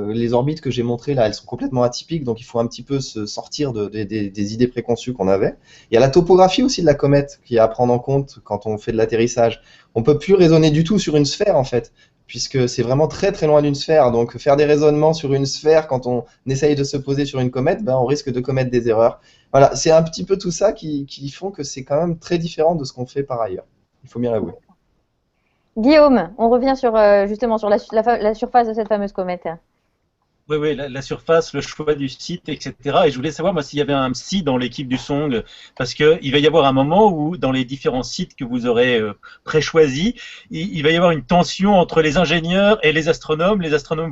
les orbites que j'ai montrées là, elles sont complètement atypiques, donc il faut un petit peu se sortir des idées préconçues qu'on avait. Il y a la topographie aussi de la comète qui est à prendre en compte quand on fait de l'atterrissage. On peut plus raisonner du tout sur une sphère en fait, puisque c'est vraiment très très loin d'une sphère. Donc faire des raisonnements sur une sphère quand on essaye de se poser sur une comète, ben, on risque de commettre des erreurs. Voilà, c'est un petit peu tout ça qui font que c'est quand même très différent de ce qu'on fait par ailleurs. Il faut bien l'avouer. Guillaume, on revient sur justement sur la surface de cette fameuse comète. Oui, la surface, le choix du site, etc. Et je voulais savoir, moi, s'il y avait un psy dans l'équipe du Song, parce qu'il va y avoir un moment où, dans les différents sites que vous aurez pré-choisis, il va y avoir une tension entre les ingénieurs et les astronomes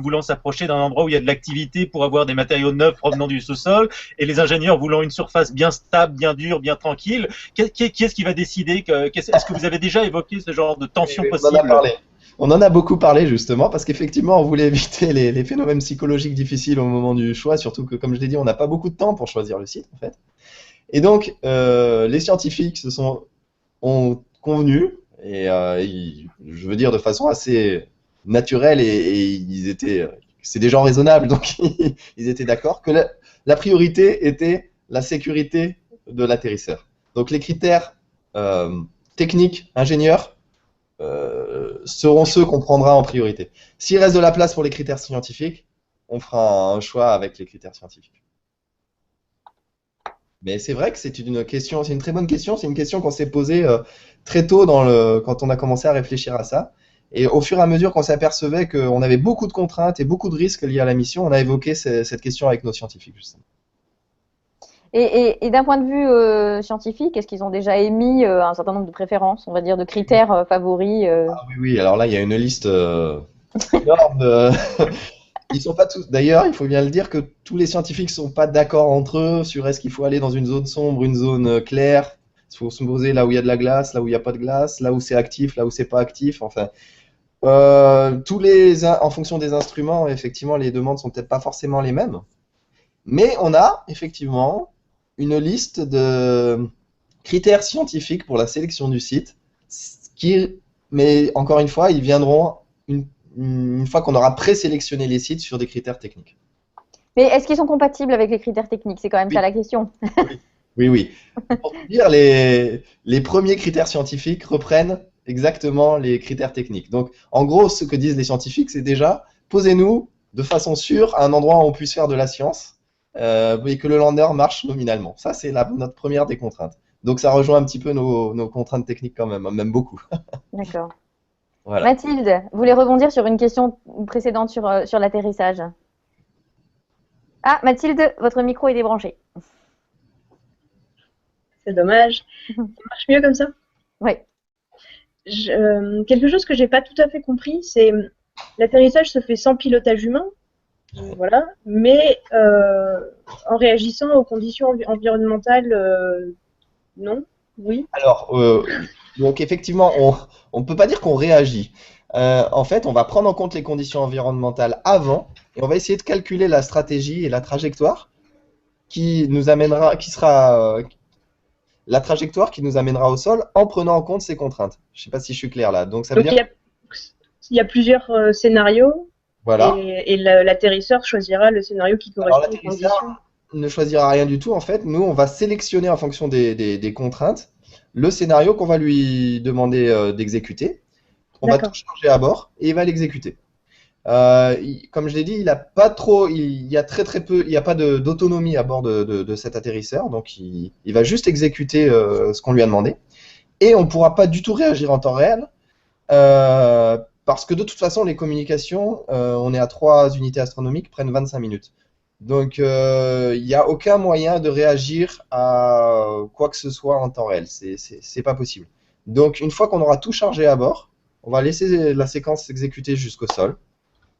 voulant s'approcher d'un endroit où il y a de l'activité pour avoir des matériaux neufs provenant du sous-sol, et les ingénieurs voulant une surface bien stable, bien dure, bien tranquille. Qui est-ce qui va décider est-ce que vous avez déjà évoqué ce genre de tension possible? On en a beaucoup parlé justement parce qu'effectivement on voulait éviter les phénomènes psychologiques difficiles au moment du choix, surtout que comme je l'ai dit on n'a pas beaucoup de temps pour choisir le site en fait. Et donc les scientifiques ont convenu, et je veux dire de façon assez naturelle c'est des gens raisonnables donc ils étaient d'accord que la priorité était la sécurité de l'atterrisseur. Donc les critères techniques, ingénieurs, seront ceux qu'on prendra en priorité. S'il reste de la place pour les critères scientifiques, on fera un choix avec les critères scientifiques. Mais c'est vrai que c'est une très bonne question, c'est une question qu'on s'est posée très tôt quand on a commencé à réfléchir à ça. Et au fur et à mesure qu'on s'apercevait qu'on avait beaucoup de contraintes et beaucoup de risques liés à la mission, on a évoqué cette question avec nos scientifiques, justement. Et d'un point de vue scientifique, est-ce qu'ils ont déjà émis un certain nombre de préférences, on va dire, de critères favoris Ah oui, alors là, il y a une liste énorme. Ils sont pas tous. D'ailleurs, il faut bien le dire que tous les scientifiques sont pas d'accord entre eux sur est-ce qu'il faut aller dans une zone sombre, une zone claire. Il faut se poser là où il y a de la glace, là où il n'y a pas de glace, là où c'est actif, là où c'est pas actif. Enfin, en fonction des instruments, effectivement, les demandes sont peut-être pas forcément les mêmes. Mais on a effectivement une liste de critères scientifiques pour la sélection du site, mais encore une fois, ils viendront une fois qu'on aura présélectionné les sites sur des critères techniques. Mais est-ce qu'ils sont compatibles avec les critères techniques? C'est quand même ça la question. Oui. Pour dire, les premiers critères scientifiques reprennent exactement les critères techniques. Donc, en gros, ce que disent les scientifiques, c'est déjà, posez-nous de façon sûre à un endroit où on puisse faire de la science, et que le lander marche nominalement. Ça, c'est notre première des contraintes. Donc, ça rejoint un petit peu nos contraintes techniques quand même beaucoup. D'accord. Voilà. Mathilde, vous voulez rebondir sur une question précédente sur l'atterrissage? Ah, Mathilde, votre micro est débranché. C'est dommage. Ça marche mieux comme ça? Oui. Quelque chose que j'ai pas tout à fait compris, c'est l'atterrissage se fait sans pilotage humain. Voilà, mais en réagissant aux conditions environnementales, non? Oui. Alors, donc effectivement, on ne peut pas dire qu'on réagit. En fait, on va prendre en compte les conditions environnementales avant, et on va essayer de calculer la stratégie et la trajectoire qui nous amènera, la trajectoire qui nous amènera au sol en prenant en compte ces contraintes. Je ne sais pas si je suis clair là. Donc ça veut Donc dire il y a plusieurs scénarios voilà. et l'atterrisseur choisira le scénario qui Alors correspond aux l'atterrisseur conditions. ne choisira rien du tout en fait. Nous, on va sélectionner en fonction des contraintes le scénario qu'on va lui demander d'exécuter. On va tout changer à bord et il va l'exécuter. Comme je l'ai dit, il y a très peu, il n'y a pas d'autonomie à bord de cet atterrisseur, donc il va juste exécuter ce qu'on lui a demandé. Et on ne pourra pas du tout réagir en temps réel, parce que de toute façon, les communications, on est à 3 unités astronomiques, prennent 25 minutes. Donc il n'y a aucun moyen de réagir à quoi que ce soit en temps réel, c'est pas possible. Donc une fois qu'on aura tout chargé à bord, on va laisser la séquence s'exécuter jusqu'au sol.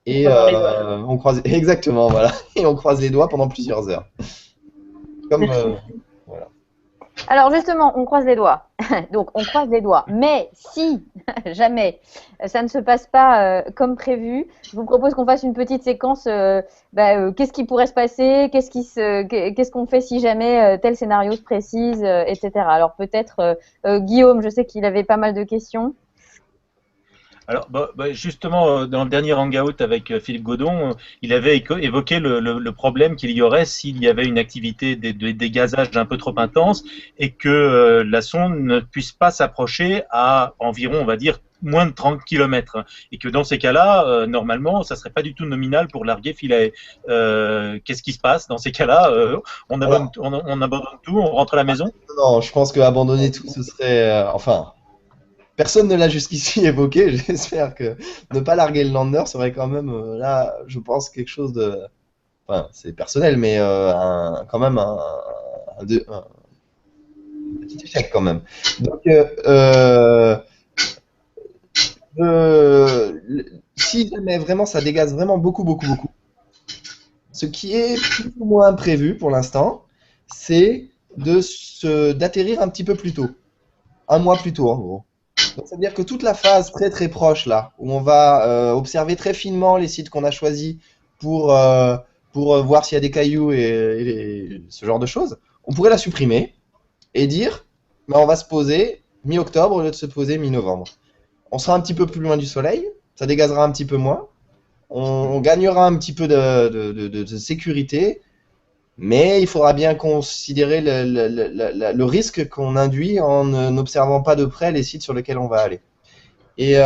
Et on croise exactement, voilà. Et on croise les doigts pendant plusieurs heures. Comme voilà. Alors justement, on croise les doigts. Donc on croise les doigts. Mais si jamais ça ne se passe pas comme prévu, je vous propose qu'on fasse une petite séquence. Qu'est-ce qui pourrait se passer? Qu'est-ce qu'on fait si jamais tel scénario se précise, etc. Alors peut-être Guillaume, je sais qu'il avait pas mal de questions. Alors, justement, dans le dernier hangout avec Philippe Godon, il avait évoqué le problème qu'il y aurait s'il y avait une activité de dégazage un peu trop intense et que la sonde ne puisse pas s'approcher à environ, on va dire, moins de 30 km. Et que dans ces cas-là, normalement, ça serait pas du tout nominal pour larguer Philae. Qu'est-ce qui se passe dans ces cas-là? On abandonne tout, on rentre à la maison? Non, je pense qu'abandonner tout, ce serait... enfin... Personne ne l'a jusqu'ici évoqué, j'espère que ne pas larguer le lander serait quand même, là, je pense, quelque chose de... Enfin, c'est personnel, mais quand même un petit échec quand même. Donc, si jamais vraiment ça dégaze vraiment beaucoup, ce qui est plus ou moins prévu pour l'instant, c'est d'atterrir un petit peu plus tôt. Un mois plus tôt, en gros. Donc, ça veut dire que toute la phase très proche, là, où on va observer très finement les sites qu'on a choisis pour voir s'il y a des cailloux et ce genre de choses, on pourrait la supprimer et dire, on va se poser mi-octobre au lieu de se poser mi-novembre. On sera un petit peu plus loin du soleil, ça dégazera un petit peu moins, on gagnera un petit peu de sécurité, mais il faudra bien considérer le risque qu'on induit en n'observant pas de près les sites sur lesquels on va aller. Et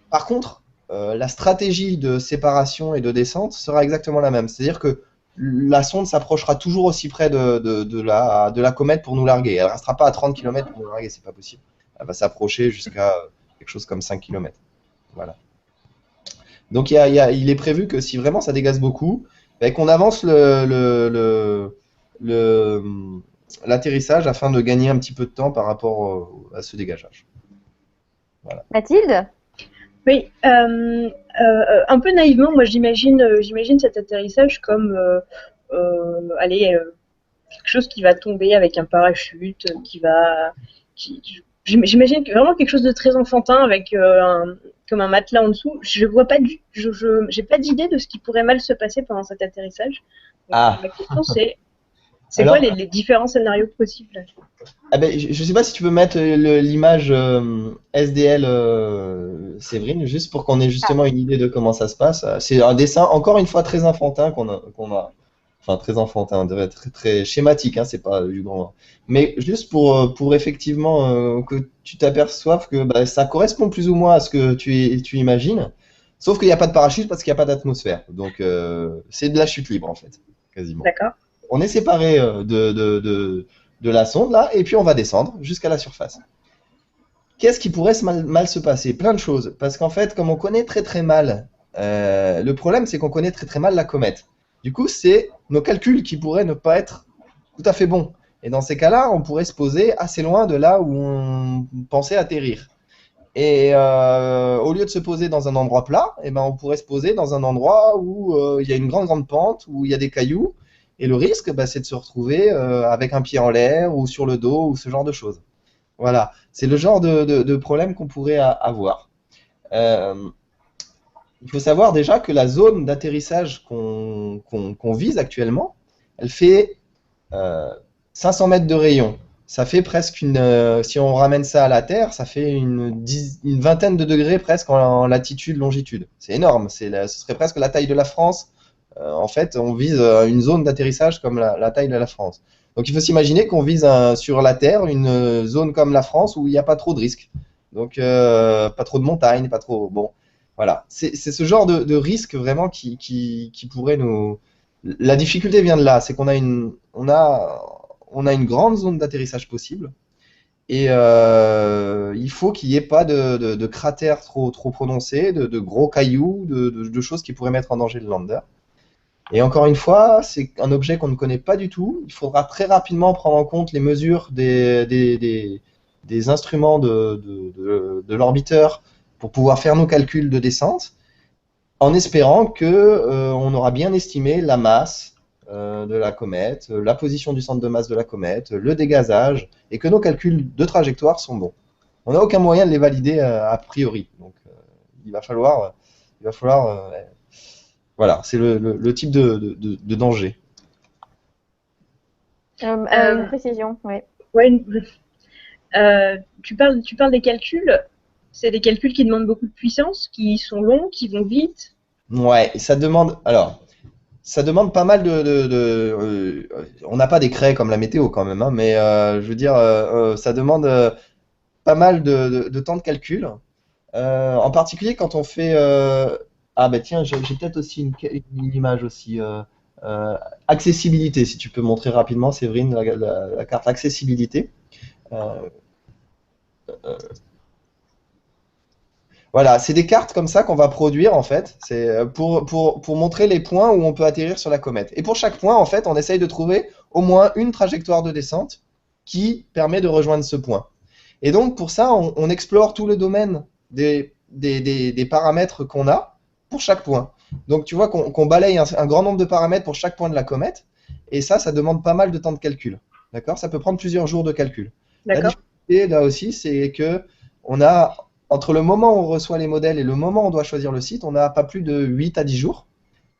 par contre, la stratégie de séparation et de descente sera exactement la même. C'est-à-dire que la sonde s'approchera toujours aussi près de la comète pour nous larguer. Elle ne restera pas à 30 km pour nous larguer, c'est pas possible. Elle va s'approcher jusqu'à quelque chose comme 5 km. Voilà. Donc il est prévu que si vraiment ça dégaze beaucoup, qu'on avance l'atterrissage afin de gagner un petit peu de temps par rapport à ce dégageage. Voilà. Mathilde? Oui, un peu naïvement, moi j'imagine cet atterrissage comme quelque chose qui va tomber avec un parachute, j'imagine vraiment quelque chose de très enfantin avec comme un matelas en dessous. Je vois pas j'ai pas d'idée de ce qui pourrait mal se passer pendant cet atterrissage. Donc, ma question c'est quoi les différents scénarios possibles? Je sais pas si tu peux mettre l'image SDL Séverine, juste pour qu'on ait justement une idée de comment ça se passe. C'est un dessin, encore une fois, très enfantin qu'on a. Enfin, très enfantin, très schématique, hein, c'est pas du grand. Mais juste pour effectivement que tu t'aperçoives que ça correspond plus ou moins à ce que tu imagines, sauf qu'il n'y a pas de parachute parce qu'il n'y a pas d'atmosphère. Donc, c'est de la chute libre, en fait, quasiment. D'accord. On est séparé de la sonde, là, et puis on va descendre jusqu'à la surface. Qu'est-ce qui pourrait mal se passer? Plein de choses. Parce qu'en fait, comme on connaît très mal, le problème, c'est qu'on connaît très mal la comète. Du coup, c'est nos calculs qui pourraient ne pas être tout à fait bons. Et dans ces cas-là, on pourrait se poser assez loin de là où on pensait atterrir. Et au lieu de se poser dans un endroit plat, on pourrait se poser dans un endroit où il y a une grande pente, où il y a des cailloux. Et le risque, c'est de se retrouver avec un pied en l'air ou sur le dos ou ce genre de choses. Voilà, c'est le genre de problème qu'on pourrait avoir. Il faut savoir déjà que la zone d'atterrissage qu'on vise actuellement, elle fait 500 mètres de rayon. ça fait presque si on ramène ça à la Terre, ça fait une vingtaine de degrés presque en latitude, longitude. C'est énorme, ce serait presque la taille de la France. En fait, on vise une zone d'atterrissage comme la taille de la France. Donc il faut s'imaginer qu'on vise sur la Terre une zone comme la France où il n'y a pas trop de risques. Donc pas trop de montagnes, pas trop... Bon, voilà. C'est ce genre de risque vraiment qui pourrait nous... La difficulté vient de là, c'est qu'on a une grande zone d'atterrissage possible et il faut qu'il n'y ait pas de cratères trop prononcés, de gros cailloux, de choses qui pourraient mettre en danger le lander. Et encore une fois, c'est un objet qu'on ne connaît pas du tout. Il faudra très rapidement prendre en compte les mesures des instruments de l'orbiteur pour pouvoir faire nos calculs de descente, en espérant qu'on aura bien estimé la masse de la comète, la position du centre de masse de la comète, le dégazage, et que nos calculs de trajectoire sont bons. On n'a aucun moyen de les valider a priori. Donc il va falloir voilà, c'est le type de danger. Une précision, oui. Ouais, tu parles des calculs. C'est des calculs qui demandent beaucoup de puissance, qui sont longs, qui vont vite. Ouais, ça demande pas mal on n'a pas des craies comme la météo quand même, hein, mais je veux dire, ça demande pas mal de temps de calcul. En particulier quand on fait... Ah ben tiens, j'ai peut-être aussi une image aussi. Accessibilité, si tu peux montrer rapidement, Séverine, la carte accessibilité. Voilà, c'est des cartes comme ça qu'on va produire en fait. C'est pour montrer les points où on peut atterrir sur la comète. Et pour chaque point, en fait, on essaye de trouver au moins une trajectoire de descente qui permet de rejoindre ce point. Et donc pour ça, on explore tout le domaine des paramètres qu'on a pour chaque point. Donc tu vois qu'on balaye un grand nombre de paramètres pour chaque point de la comète. Et ça demande pas mal de temps de calcul. D'accord? Ça peut prendre plusieurs jours de calcul. La difficulté là aussi, c'est que on a entre le moment où on reçoit les modèles et le moment où on doit choisir le site, on n'a pas plus de 8 à 10 jours.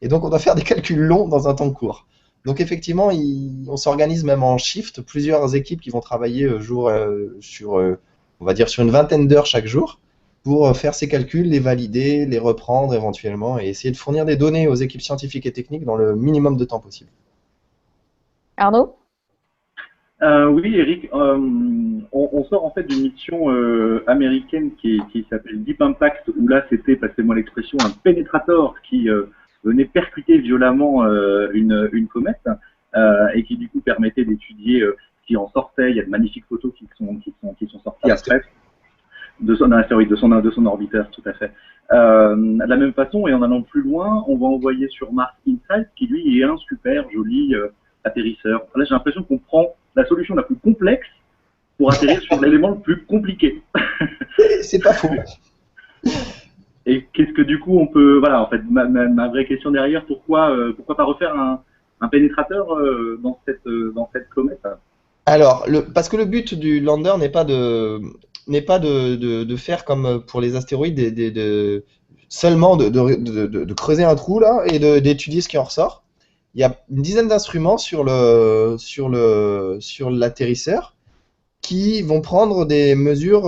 Et donc, on doit faire des calculs longs dans un temps court. Donc, effectivement, on s'organise même en shift, plusieurs équipes qui vont travailler on va dire, sur une vingtaine d'heures chaque jour pour faire ces calculs, les valider, les reprendre éventuellement et essayer de fournir des données aux équipes scientifiques et techniques dans le minimum de temps possible. Arnaud ? Oui, Eric, on sort en fait d'une mission américaine qui s'appelle Deep Impact, où là c'était, passez-moi l'expression, un pénétrateur qui venait percuter violemment une comète et qui du coup permettait d'étudier ce qui en sortait. Il y a de magnifiques photos qui sont sorties après de son astéroïde, de son orbiteur, tout à fait. De la même façon, et en allant plus loin, on va envoyer sur Mars InSight, qui lui est un super joli atterrisseur. Là, j'ai l'impression qu'on prend la solution la plus complexe pour atterrir sur l'élément le plus compliqué. C'est pas faux. Et qu'est-ce que du coup on peut... Voilà, en fait, ma vraie question derrière, pourquoi pas refaire un pénétrateur dans cette comète? Alors, parce que le but du lander n'est pas de faire comme pour les astéroïdes, seulement de creuser un trou là et d'étudier ce qui en ressort. Il y a une dizaine d'instruments sur l'atterrisseur qui vont prendre des mesures,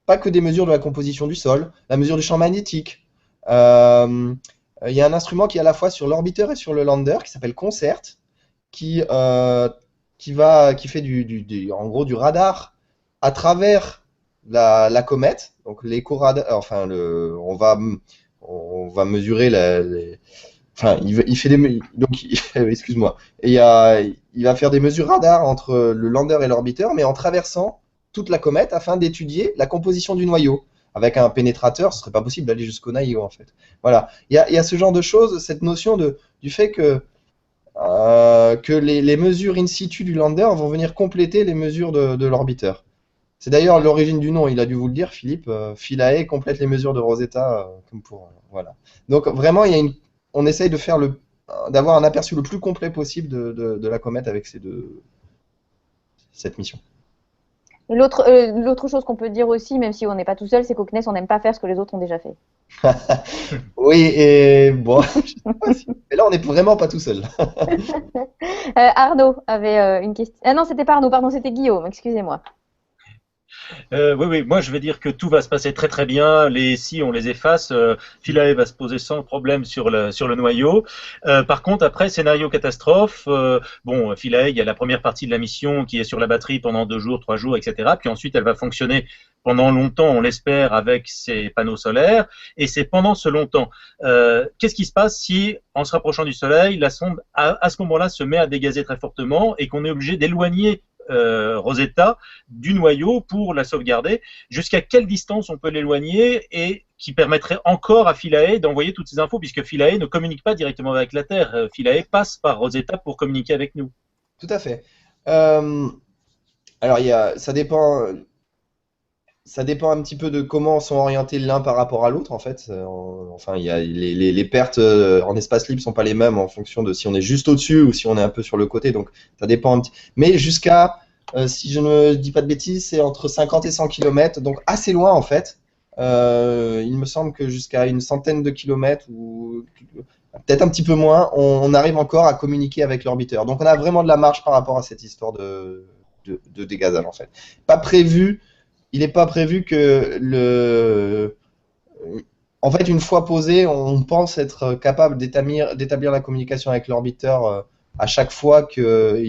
pas que des mesures de la composition du sol, la mesure du champ magnétique. Il y a un instrument qui est à la fois sur l'orbiteur et sur le lander qui s'appelle CONCERT, qui fait en gros du radar à travers la comète. Donc l'éco-radar, enfin on va mesurer enfin, il fait donc, excuse-moi. Et il va faire des mesures radar entre le lander et l'orbiteur, mais en traversant toute la comète afin d'étudier la composition du noyau. Avec un pénétrateur, ce serait pas possible d'aller jusqu'au noyau, en fait. Voilà. Il y a ce genre de choses, cette notion du fait que les mesures in situ du lander vont venir compléter les mesures de l'orbiteur. C'est d'ailleurs l'origine du nom, il a dû vous le dire, Philippe. Philae complète les mesures de Rosetta, comme pour... voilà. Donc, vraiment, on essaye d'avoir un aperçu le plus complet possible de la comète avec cette mission. Et l'autre chose qu'on peut dire aussi, même si on n'est pas tout seul, c'est qu'au CNES, on n'aime pas faire ce que les autres ont déjà fait. Oui, et bon, je sais pas mais là, on n'est vraiment pas tout seul. Arnaud avait une question. Ah non, c'était pas Arnaud, pardon, c'était Guillaume, excusez-moi. Oui, oui, moi je vais dire que tout va se passer très très bien. Les si on les efface, Philae va se poser sans problème sur le noyau. Par contre, après scénario catastrophe, bon, Philae, il y a la première partie de la mission qui est sur la batterie pendant 2 jours, 3 jours, etc. Puis ensuite, elle va fonctionner pendant longtemps, on l'espère, avec ses panneaux solaires. Et c'est pendant ce longtemps. Qu'est-ce qui se passe si, en se rapprochant du Soleil, la sonde à ce moment-là se met à dégazer très fortement et qu'on est obligé d'éloigner Rosetta du noyau pour la sauvegarder? Jusqu'à quelle distance on peut l'éloigner et qui permettrait encore à Philae d'envoyer toutes ces infos, puisque Philae ne communique pas directement avec la Terre. Philae passe par Rosetta pour communiquer avec nous. Tout à fait. Alors, ça dépend un petit peu de comment sont orientés l'un par rapport à l'autre, en fait. Enfin, il y a les pertes en espace libre sont pas les mêmes en fonction de si on est juste au-dessus ou si on est un peu sur le côté. Donc, ça dépend un petit. Mais jusqu'à, si je ne dis pas de bêtises, c'est entre 50 et 100 km, donc assez loin, en fait. Il me semble que jusqu'à une centaine de kilomètres ou peut-être un petit peu moins, on arrive encore à communiquer avec l'orbiteur. Donc, on a vraiment de la marge par rapport à cette histoire de dégazage, en fait. Pas prévu. Il n'est pas prévu que En fait, une fois posé, on pense être capable d'établir la communication avec l'orbiteur à chaque fois que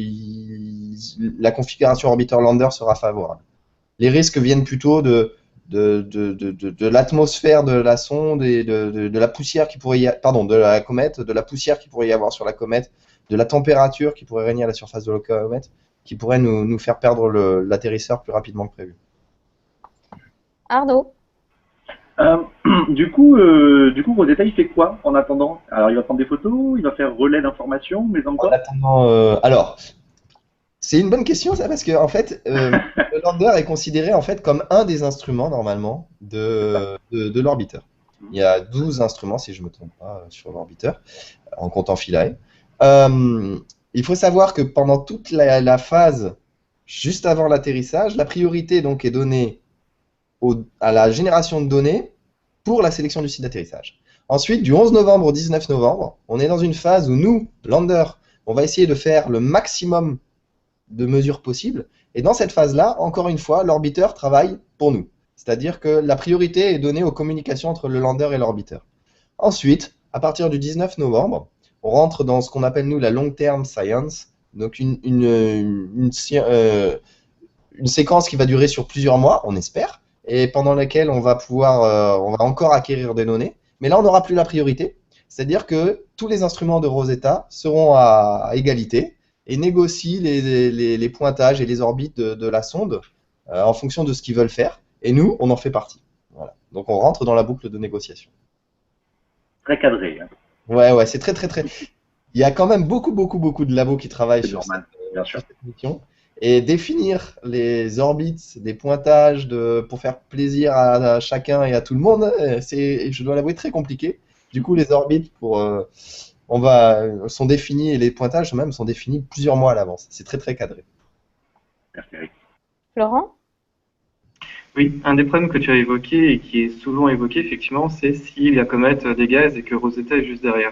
la configuration orbiter-lander sera favorable. Les risques viennent plutôt de l'atmosphère de la sonde et de la poussière qui pourrait de la comète, de la poussière qui pourrait y avoir sur la comète, de la température qui pourrait régner à la surface de la comète, qui pourrait nous faire perdre l'atterrisseur plus rapidement que prévu. Arnaud. Du coup, Rosetta, il fait quoi en attendant? Alors, il va prendre des photos, il va faire relais d'informations, mais encore. En attendant, alors, c'est une bonne question ça, parce que en fait, le lander est considéré en fait comme un des instruments normalement de l'orbiteur. Il y a 12 instruments, si je ne me trompe pas, sur l'orbiteur, en comptant Philae. Il faut savoir que pendant toute la phase juste avant l'atterrissage, la priorité donc est donnée à la génération de données pour la sélection du site d'atterrissage. Ensuite, du 11 novembre au 19 novembre, on est dans une phase où nous, lander, on va essayer de faire le maximum de mesures possibles. Et dans cette phase-là, encore une fois, l'orbiteur travaille pour nous. C'est-à-dire que la priorité est donnée aux communications entre le lander et l'orbiteur. Ensuite, à partir du 19 novembre, on rentre dans ce qu'on appelle nous la long-term science, donc une séquence qui va durer sur plusieurs mois, on espère, et pendant laquelle on va pouvoir, on va encore acquérir des données. Mais là, on n'aura plus la priorité. C'est-à-dire que tous les instruments de Rosetta seront à égalité et négocient les pointages et les orbites de la sonde en fonction de ce qu'ils veulent faire. Et nous, on en fait partie. Voilà. Donc, on rentre dans la boucle de négociation. Très cadré. Hein. Ouais, c'est très. Il y a quand même beaucoup de labos qui travaillent sur cette mission. Et définir les orbites, des pointages pour faire plaisir à chacun et à tout le monde, c'est, je dois l'avouer, très compliqué. Du coup, les orbites sont définis et les pointages même sont définis plusieurs mois à l'avance. C'est très cadré. Merci, Eric. Florent? Oui, un des problèmes que tu as évoqué et qui est souvent évoqué, effectivement, c'est si la comète dégaze et que Rosetta est juste derrière.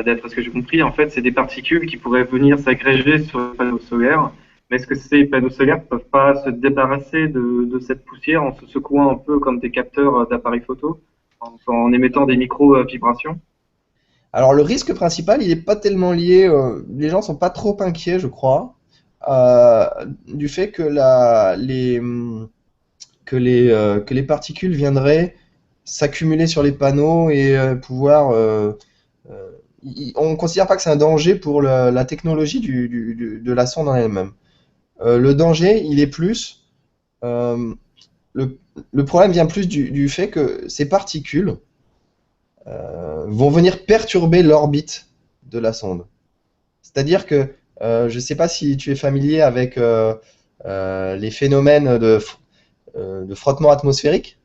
D'après ce que j'ai compris, en fait, c'est des particules qui pourraient venir s'agréger sur le panneau solaire. Mais est-ce que ces panneaux solaires ne peuvent pas se débarrasser de cette poussière en se secouant un peu comme des capteurs d'appareils photo, en émettant des micro-vibrations? Alors, le risque principal, il n'est pas tellement lié, les gens ne sont pas trop inquiets, je crois, du fait que les particules viendraient s'accumuler sur les panneaux et pouvoir... on ne considère pas que c'est un danger pour la technologie de la sonde en elle-même. Le danger, il est plus... le problème vient plus du fait que ces particules vont venir perturber l'orbite de la sonde. C'est-à-dire que, je ne sais pas si tu es familier avec les phénomènes de frottement atmosphérique.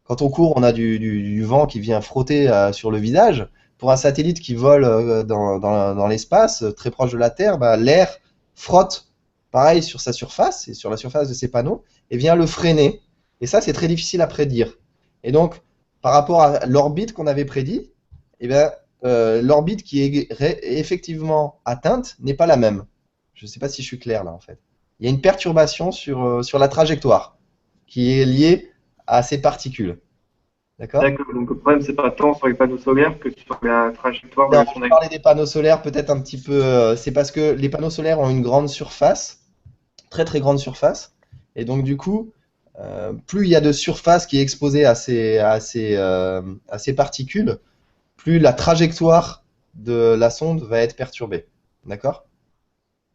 Quand on court, on a du vent qui vient frotter sur le visage. Pour un satellite qui vole dans l'espace, très proche de la Terre, l'air frotte pareil sur sa surface et sur la surface de ses panneaux, et vient le freiner. Et ça, c'est très difficile à prédire. Et donc, par rapport à l'orbite qu'on avait prédit, eh bien, l'orbite qui est effectivement atteinte n'est pas la même. Je ne sais pas si je suis clair là, en fait. Il y a une perturbation sur la trajectoire qui est liée à ces particules. D'accord? D'accord, donc le problème, c'est pas tant sur les panneaux solaires que sur la trajectoire de Non, la je sonde. parlais des panneaux solaires peut-être un petit peu. C'est parce que les panneaux solaires ont une grande surface, très très grande surface. Et donc, du coup, plus il y a de surface qui est exposée à ces particules, plus la trajectoire de la sonde va être perturbée. D'accord?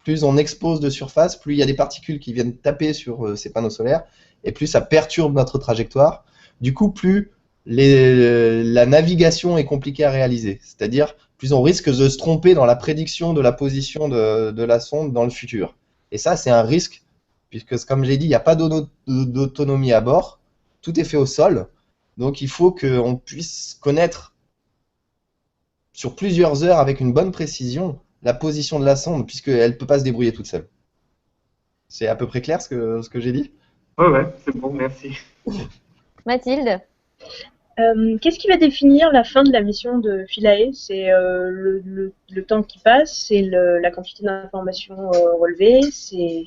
Plus on expose de surface, plus il y a des particules qui viennent taper sur ces panneaux solaires, et plus ça perturbe notre trajectoire. Du coup, plus la navigation est compliquée à réaliser. C'est-à-dire, plus on risque de se tromper dans la prédiction de la position de la sonde dans le futur. Et ça, c'est un risque, puisque comme j'ai dit, il n'y a pas d'autonomie à bord. Tout est fait au sol. Donc, il faut qu'on puisse connaître sur plusieurs heures avec une bonne précision la position de la sonde, puisqu'elle ne peut pas se débrouiller toute seule. C'est à peu près clair ce que j'ai dit? Ouais, c'est bon, merci. Mathilde? Qu'est-ce qui va définir la fin de la mission de Philae? C'est le temps qui passe, c'est la quantité d'informations relevées, c'est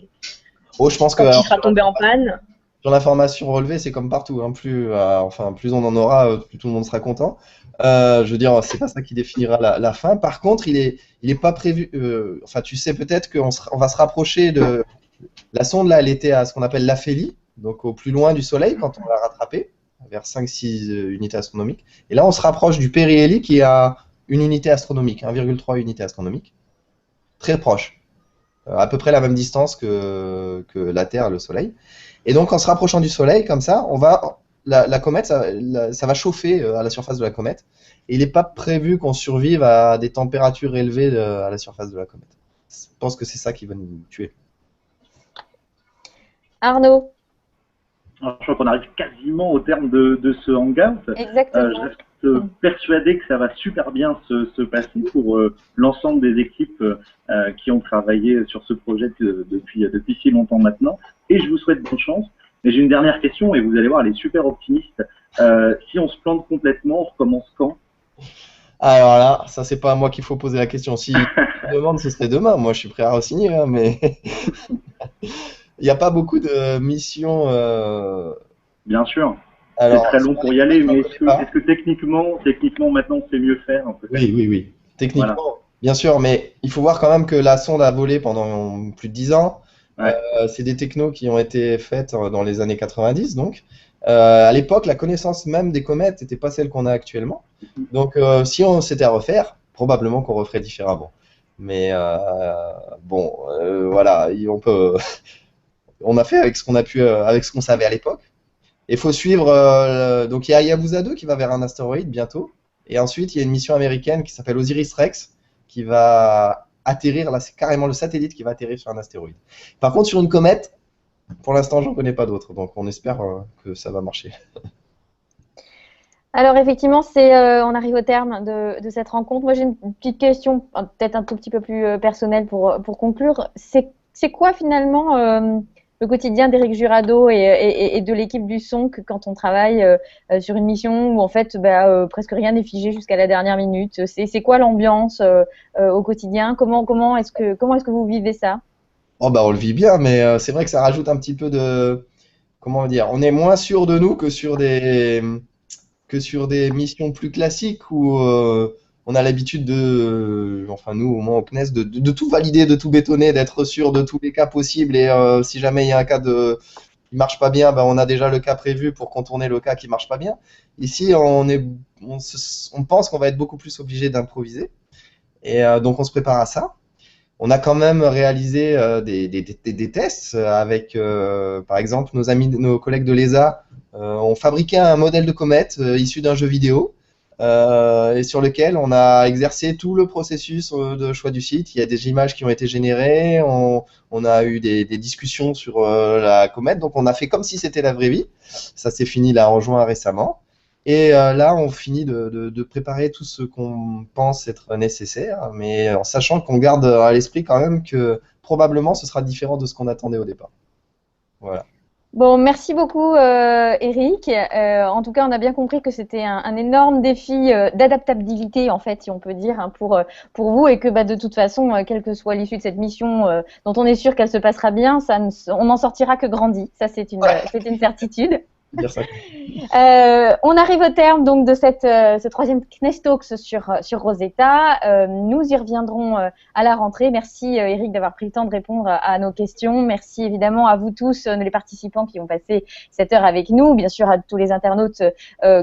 Oh, je pense que quand il sera tombé en panne. sur l'information relevée, c'est comme partout. Hein, plus on en aura, plus tout le monde sera content. Je veux dire, c'est pas ça qui définira la fin. Par contre, il est pas prévu. Enfin, tu sais peut-être on va se rapprocher de la sonde là. Elle était à ce qu'on appelle l'aphélie, donc au plus loin du Soleil quand on l'a rattrapée, vers 5-6 unités astronomiques. Et là, on se rapproche du périhélie qui est à une unité astronomique, 1,3 unité astronomique, très proche, à peu près la même distance que la Terre et le Soleil. Et donc, en se rapprochant du Soleil, comme ça, la comète, ça va chauffer à la surface de la comète. Et il n'est pas prévu qu'on survive à des températures élevées à la surface de la comète. Je pense que c'est ça qui va nous tuer. Arnaud? Alors, je crois qu'on arrive quasiment au terme de ce hangout. Exactement. Je reste persuadé que ça va super bien se passer pour l'ensemble des équipes qui ont travaillé sur ce projet depuis si longtemps maintenant. Et je vous souhaite bonne chance. Mais j'ai une dernière question et vous allez voir, elle est super optimiste. Si on se plante complètement, on recommence quand? Alors là, ça c'est pas à moi qu'il faut poser la question. Si tu demandes, ce serait demain. Moi, je suis prêt à re-signer, hein, mais il n'y a pas beaucoup de missions. Bien sûr. Alors, c'est très long pour y aller, mais est-ce pas. que techniquement, maintenant, c'est mieux faire un peu? Oui. Techniquement, Voilà. bien sûr, mais il faut voir quand même que la sonde a volé pendant plus de 10 ans. Ouais. C'est des technos qui ont été faites dans les années 90, donc. À l'époque, la connaissance même des comètes n'était pas celle qu'on a actuellement. Donc, si on s'était à refaire, probablement qu'on referait différemment. Mais bon, voilà, on a fait avec ce qu'on a pu, avec ce qu'on savait à l'époque. Il faut suivre. Donc, il y a Hayabusa 2 qui va vers un astéroïde bientôt. Et ensuite, il y a une mission américaine qui s'appelle Osiris-Rex qui va atterrir. Là, c'est carrément le satellite qui va atterrir sur un astéroïde. Par contre, sur une comète, pour l'instant, j'en connais pas d'autres, donc on espère que ça va marcher. Alors effectivement, on arrive au terme de cette rencontre. Moi, j'ai une petite question, peut-être un tout petit peu plus personnelle pour conclure. C'est quoi finalement le quotidien d'Éric Jurado et de l'équipe du SONC quand on travaille sur une mission où en fait presque rien n'est figé jusqu'à la dernière minute? C'est quoi l'ambiance au quotidien? Comment est-ce que vous vivez ça? Oh bah on le vit bien, mais c'est vrai que ça rajoute un petit peu de, comment dire, on est moins sûr de nous que sur des missions plus classiques où on a l'habitude enfin nous au moins au CNES, de tout valider, de tout bétonner, d'être sûr de tous les cas possibles et si jamais il y a un cas qui marche pas bien, on a déjà le cas prévu pour contourner le cas qui marche pas bien. Ici on pense qu'on va être beaucoup plus obligé d'improviser et donc on se prépare à ça. On a quand même réalisé des tests avec, par exemple, nos collègues de l'ESA ont fabriqué un modèle de comète issu d'un jeu vidéo et sur lequel on a exercé tout le processus de choix du site. Il y a des images qui ont été générées, on a eu des discussions sur la comète, donc on a fait comme si c'était la vraie vie. Ça s'est fini là en juin récemment. Et là, on finit de préparer tout ce qu'on pense être nécessaire, mais en sachant qu'on garde à l'esprit quand même que probablement ce sera différent de ce qu'on attendait au départ. Voilà. Bon, merci beaucoup, Eric. En tout cas, on a bien compris que c'était un énorme défi d'adaptabilité, en fait, si on peut dire, hein, pour vous, et que bah, de toute façon, quelle que soit l'issue de cette mission, dont on est sûr qu'elle se passera bien, on n'en sortira que grandi. Ça, c'est une certitude. Dire ça. On arrive au terme donc de ce troisième CNES Talks sur Rosetta. Nous y reviendrons à la rentrée. Merci Eric d'avoir pris le temps de répondre à nos questions. Merci évidemment à vous tous, les participants qui ont passé cette heure avec nous. Bien sûr à tous les internautes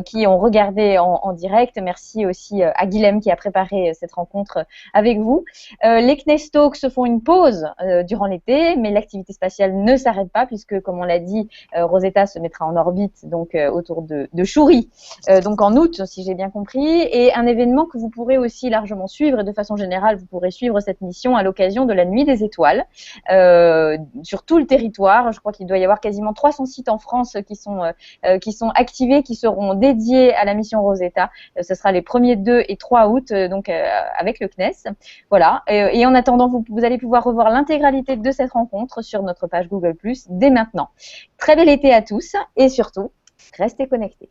qui ont regardé en direct. Merci aussi à Guilhem qui a préparé cette rencontre avec vous. Les CNES Talks se font une pause durant l'été, mais l'activité spatiale ne s'arrête pas puisque, comme on l'a dit, Rosetta se mettra en orbite donc autour de Choury, donc en août, si j'ai bien compris, et un événement que vous pourrez aussi largement suivre, et de façon générale, vous pourrez suivre cette mission à l'occasion de la Nuit des Étoiles, sur tout le territoire. Je crois qu'il doit y avoir quasiment 300 sites en France qui sont activés, qui seront dédiés à la mission Rosetta. Ce sera les 1er, 2 et 3 août, donc avec le CNES. Voilà, et en attendant, vous allez pouvoir revoir l'intégralité de cette rencontre sur notre page Google+, dès maintenant. Très bel été à tous, et surtout, restez connectés.